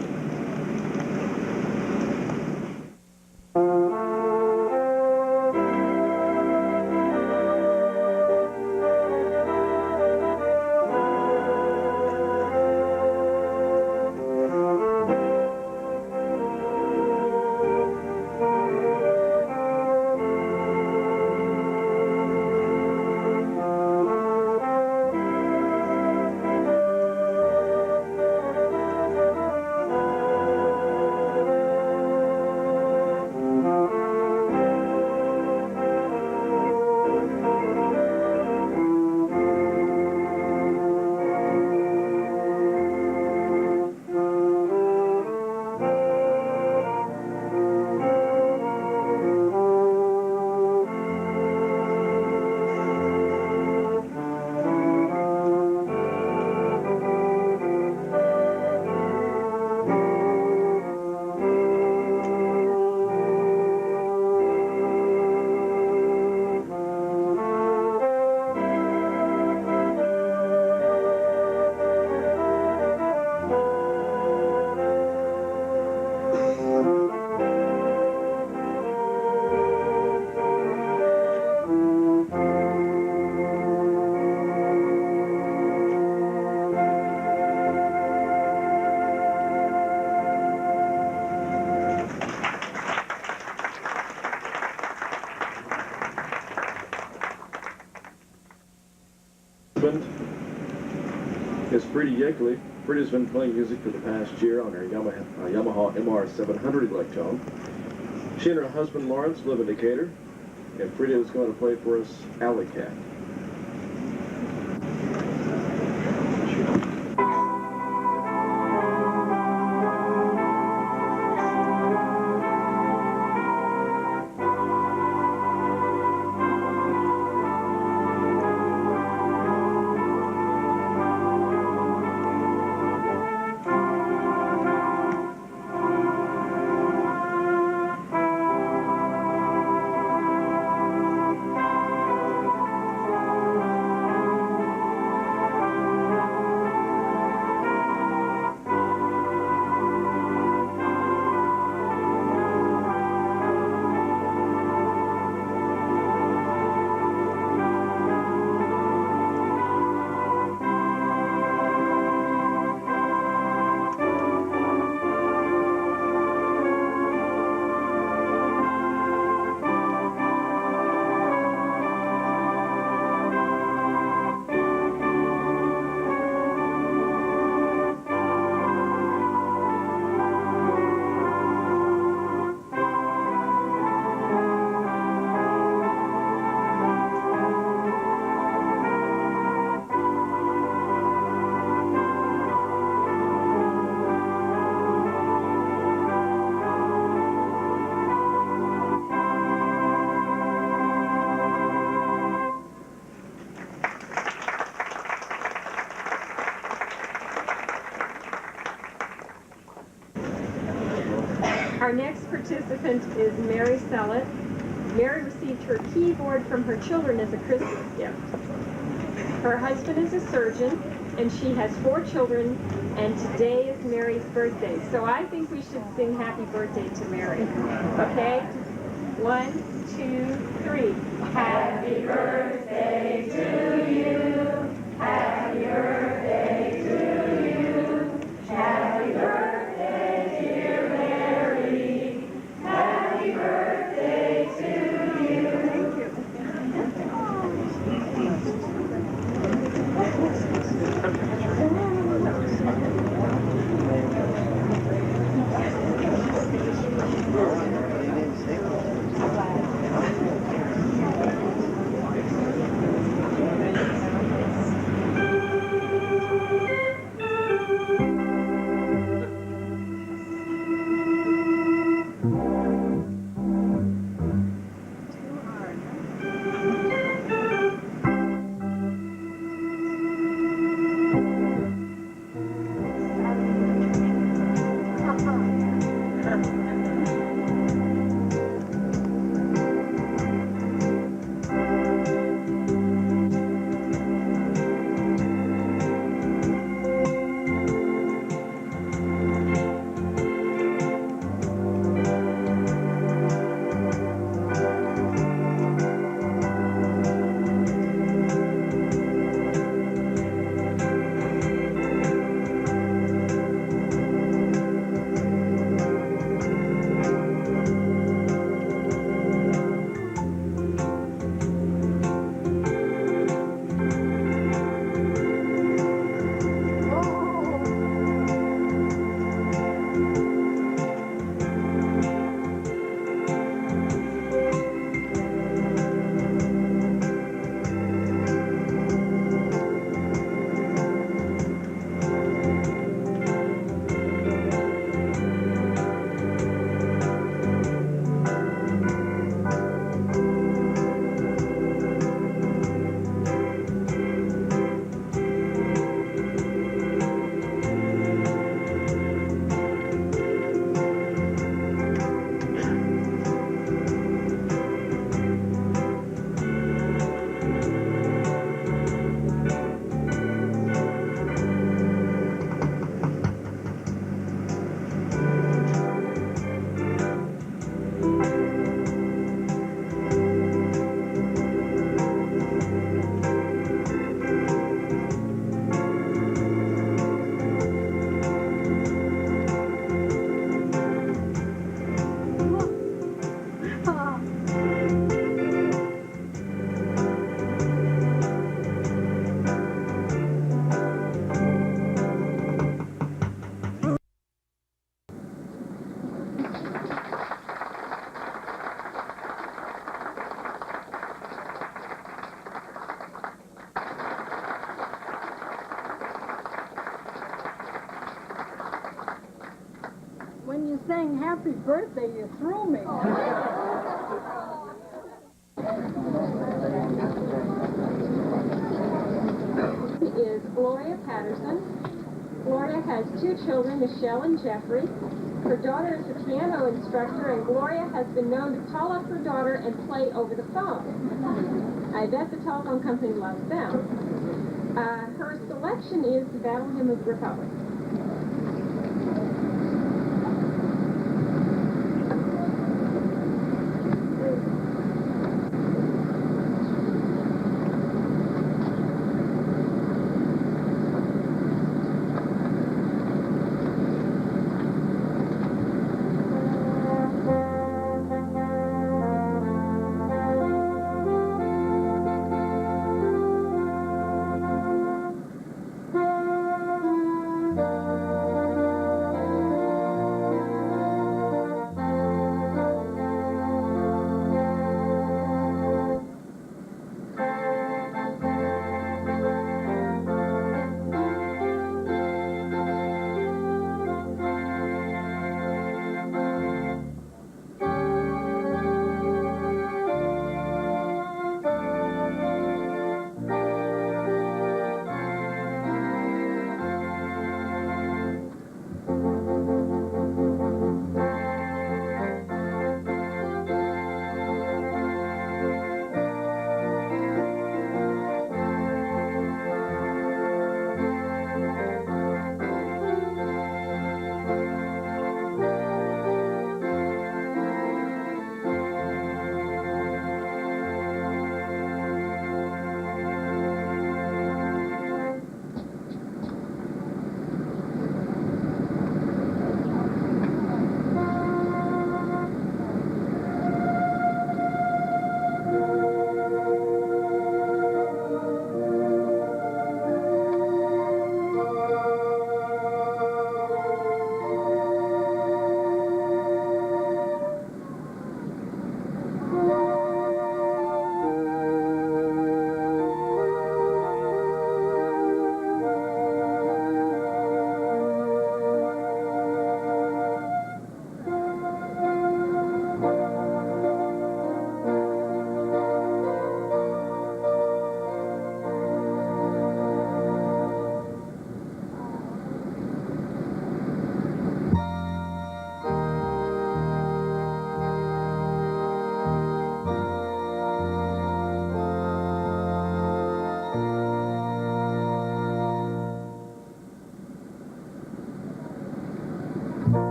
Is Frida Yeakley. Frida's been playing music for the past year on her Yamaha MR700 Electone. She and her husband Lawrence live in Decatur, and Frida is going to play for us Alley Cat. Our next participant is Mary Sellett. Mary received her keyboard from her children as a Christmas gift. Her husband is a surgeon, and she has 4 children, and today is Mary's birthday. So I think we should sing happy birthday to Mary. Okay? 1, 2, 3. Happy birthday to you. Happy birthday to you. Happy birthday, dear Mary. Happy birthday to you. Thank you. Happy birthday, you threw me. Is Gloria Patterson. Gloria has 2 children, Michelle and Jeffrey. Her daughter is a piano instructor, and Gloria has been known to call up her daughter and play over the phone. I bet the telephone company loves them. Her selection is the Battle Hymn of the Republic.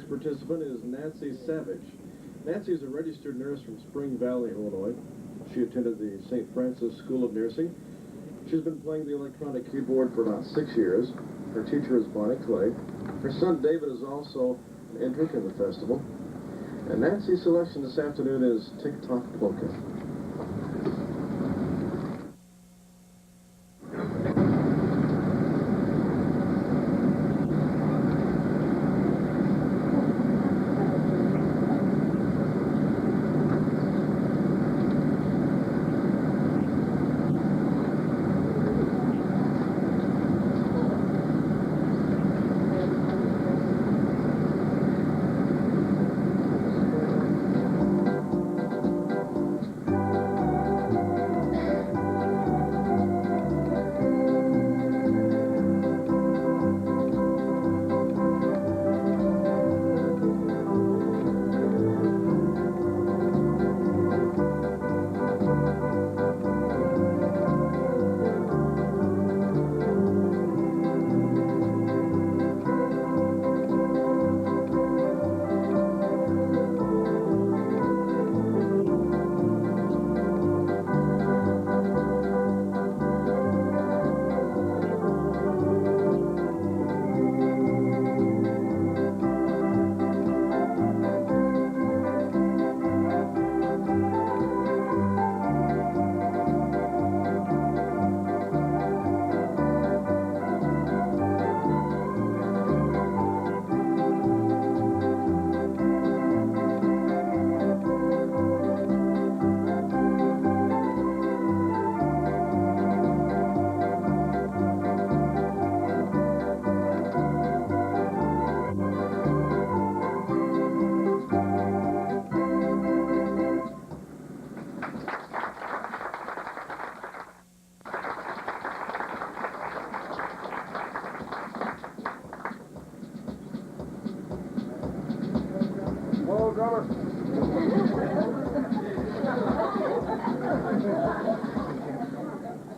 participant is Nancy Savage. Nancy is a registered nurse from Spring Valley, Illinois. She attended the St. Francis School of Nursing. She's been playing the electronic keyboard for about 6 years. Her teacher is Bonnie Clay. Her son David is also an entrant in the festival. And Nancy's selection this afternoon is Tick Tock Polka.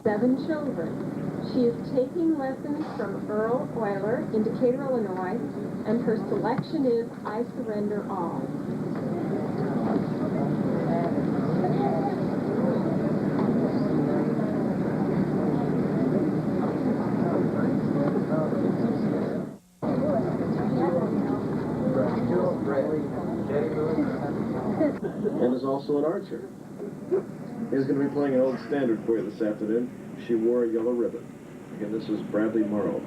7 children. She is taking lessons from Earl Euler in Decatur, Illinois, and her selection is I Surrender All. And is also an archer. He's going to be playing an old standard for you this afternoon. She Wore a Yellow Ribbon. Again, this is Bradley Morrow.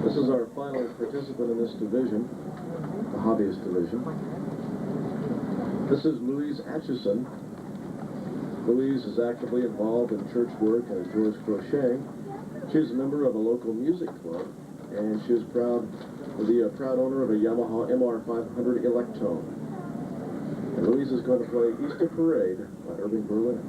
This is our final participant in this division, the hobbyist division. This is Louise Atchison. Louise is actively involved in church work and enjoys crocheting. She's a member of a local music club, and she is proud owner of a Yamaha MR500 Electone. And Louise is going to play Easter Parade by Irving Berlin.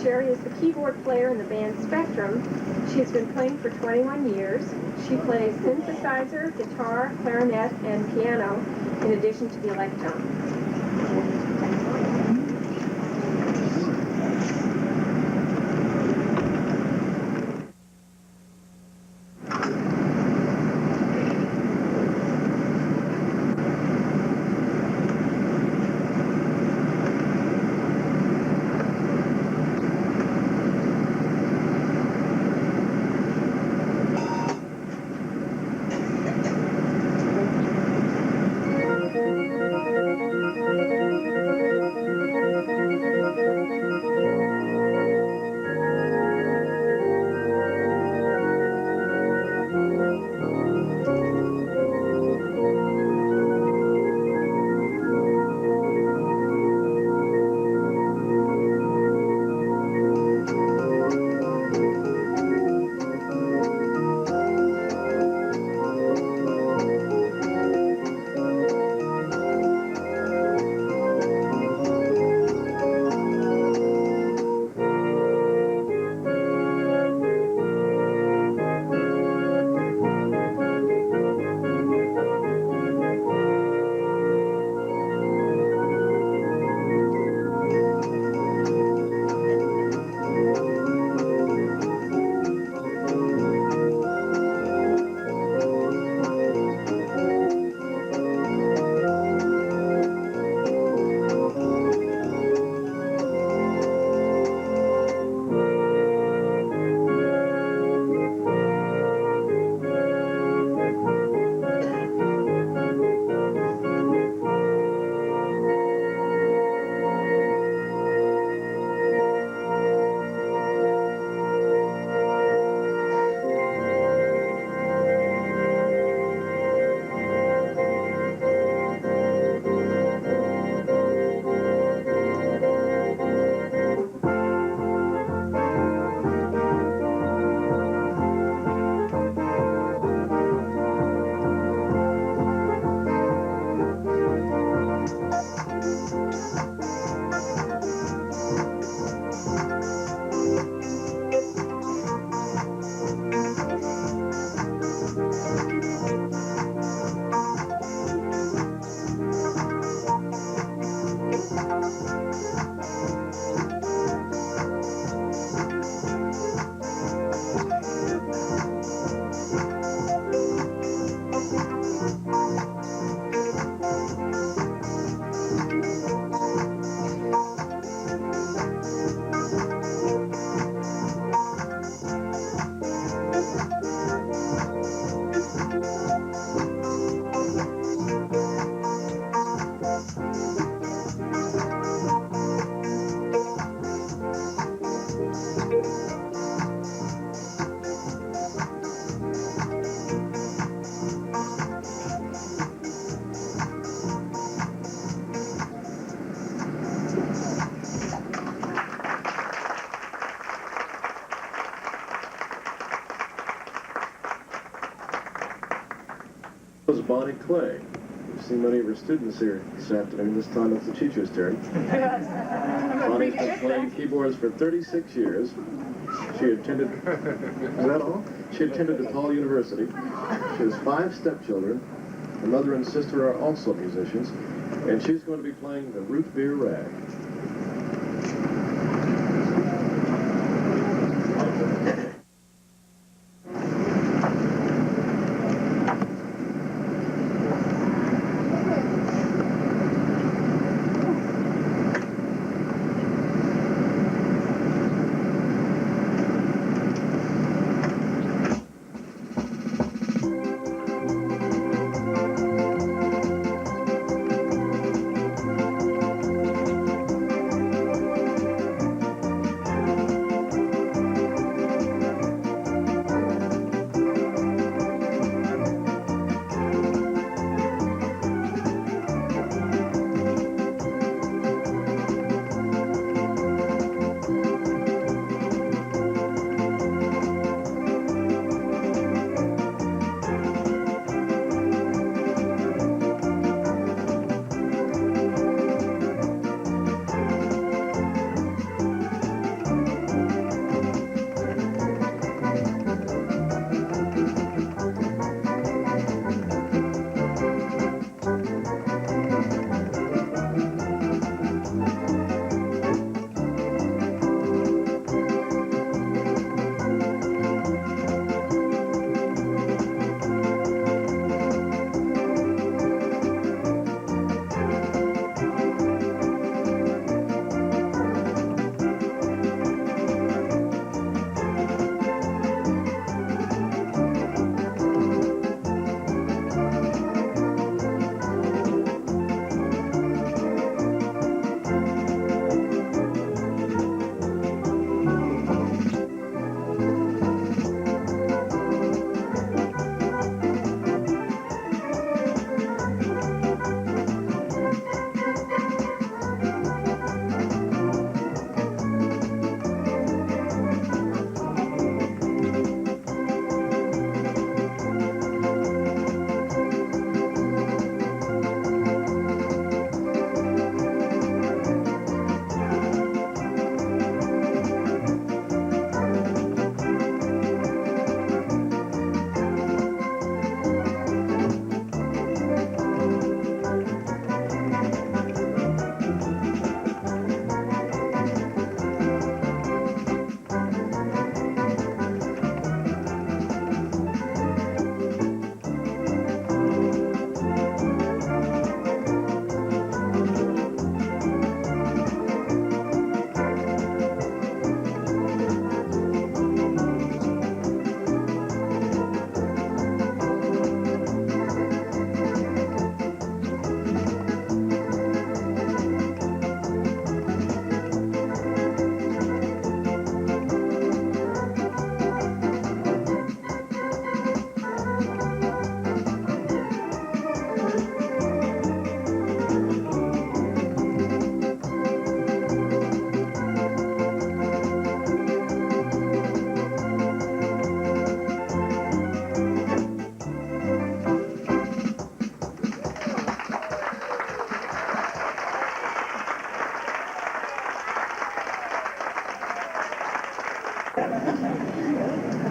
Sherry is the keyboard player in the band Spectrum. She's been playing for 21 years. She plays synthesizer, guitar, clarinet, and piano, in addition to the Electone. was Bonnie Clay. We've seen many of her students here this afternoon. This time it's the teacher's turn. Bonnie's been playing keyboards for 36 years. She attended, is that all? She attended DePaul University. She has 5 stepchildren. Her mother and sister are also musicians. And she's going to be playing the Root Beer Rag.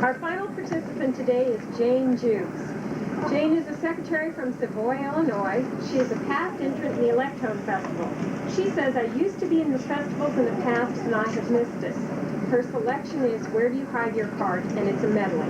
Our final participant today is Jane Jukes. Jane is a secretary from Savoy, Illinois. She is a past entrant in the Electone Festival. She says, I used to be in the festivals in the past and I have missed it. Her selection is Where Do You Hide Your Heart? And it's a medley.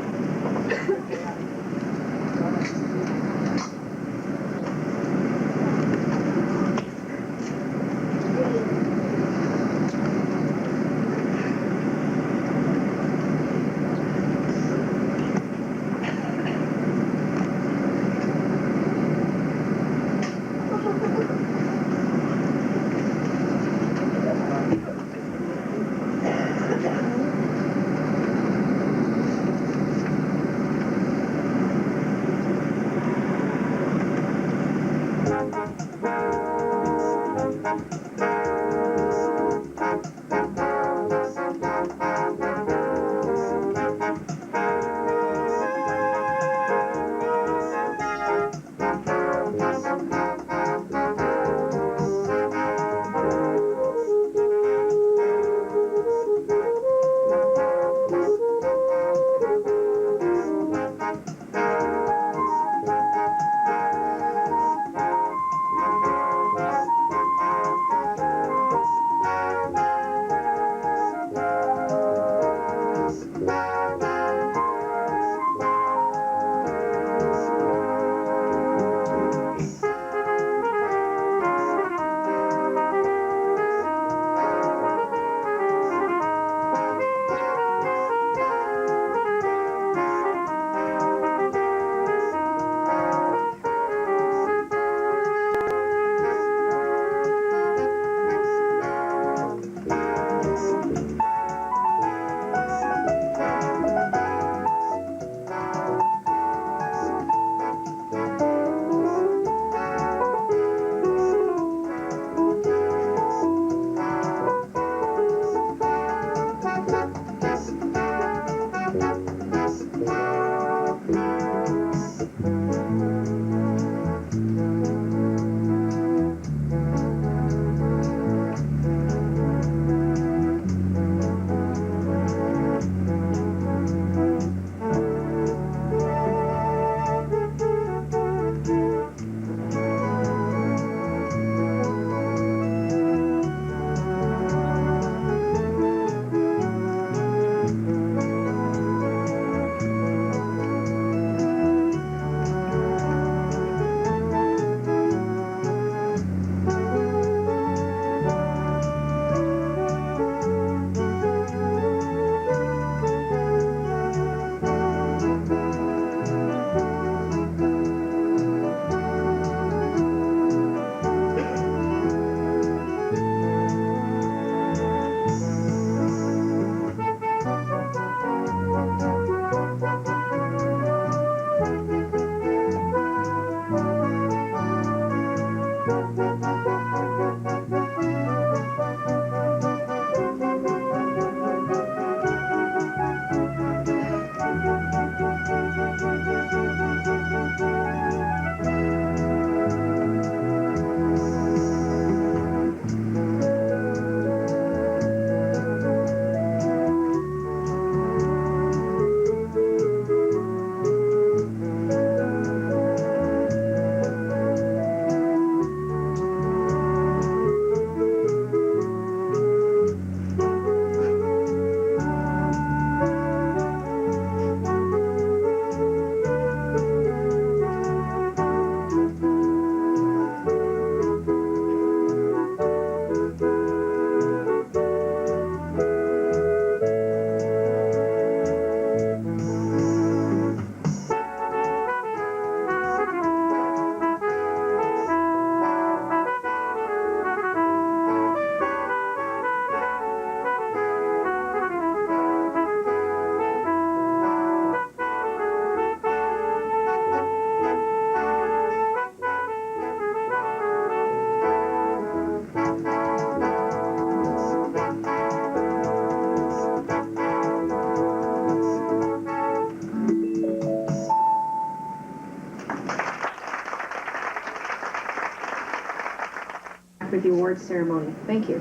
For the awards ceremony. Thank you.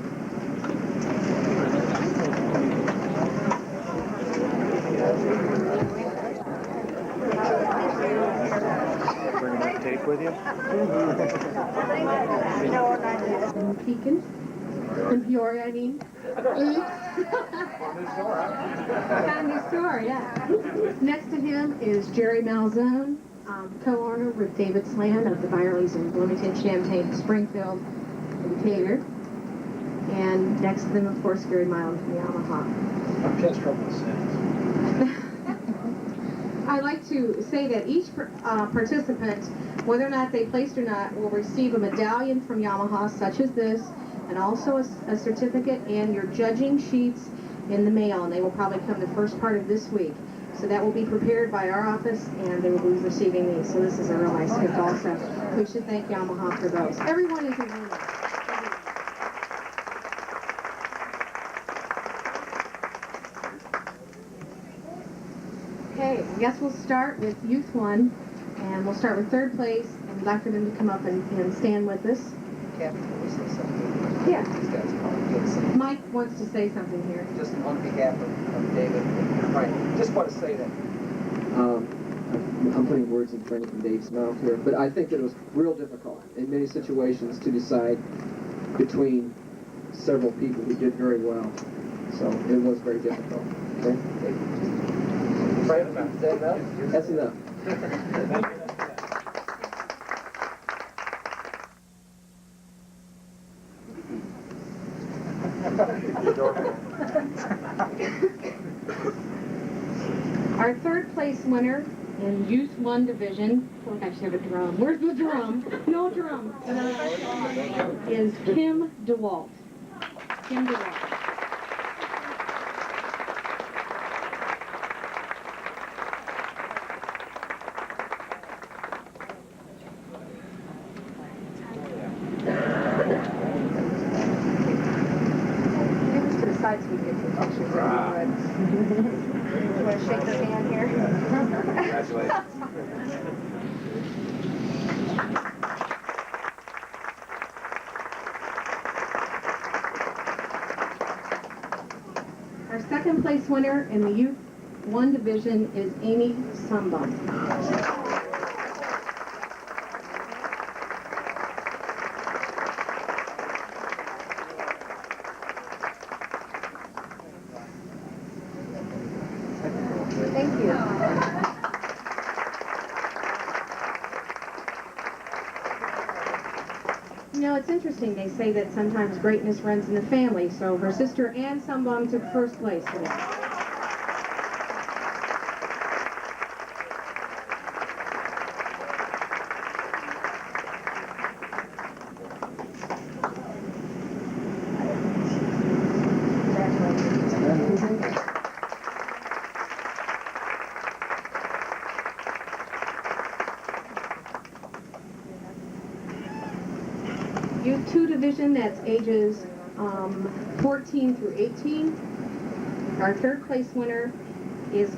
Bringing that tape with you? Pekin. In Peoria, I mean. Got a new store, yeah. Next to him is Jerry Malzone, co-owner with David Slan of the Byerly's in Bloomington, Champaign, Springfield, and Decatur. And next to them, of course, Gary Milam from Yamaha. I'm just trouble with sense. I'd like to say that each participant, whether or not they placed or not, will receive a medallion from Yamaha, such as this, and also a certificate and your judging sheets in the mail, and they will probably come the first part of this week. So that will be prepared by our office, and they will be receiving these. So this is a real nice gift also. We should thank Yamaha for those. Everyone is a winner. Okay, I guess we'll start with Youth 1, and we'll start with third place, and we'd like for them to come up and stand with us. Captain, can we say something? Yeah. These guys get some. Mike wants to say something here. Just on behalf of David and Frank, just want to say that. I'm putting words in Frank and Dave's mouth here, but I think that it was real difficult in many situations to decide between several people who did very well. So it was very difficult. Okay? Frank, is that enough? That's enough. Our third place winner in Youth 1 division, oh, I should have a drum. Where's the drum? No drum. Is Kim DeWalt. Kim DeWalt. Give us to the side so we can get your pictures. You want to shake their hand here? place winner in the Youth 1 division is Amy Sumbum. Thank you. You know, it's interesting. They say that sometimes greatness runs in the family, so her sister Ann Sumbum took first place today. Youth 2 division, that's ages 14 through 18. Our third place winner is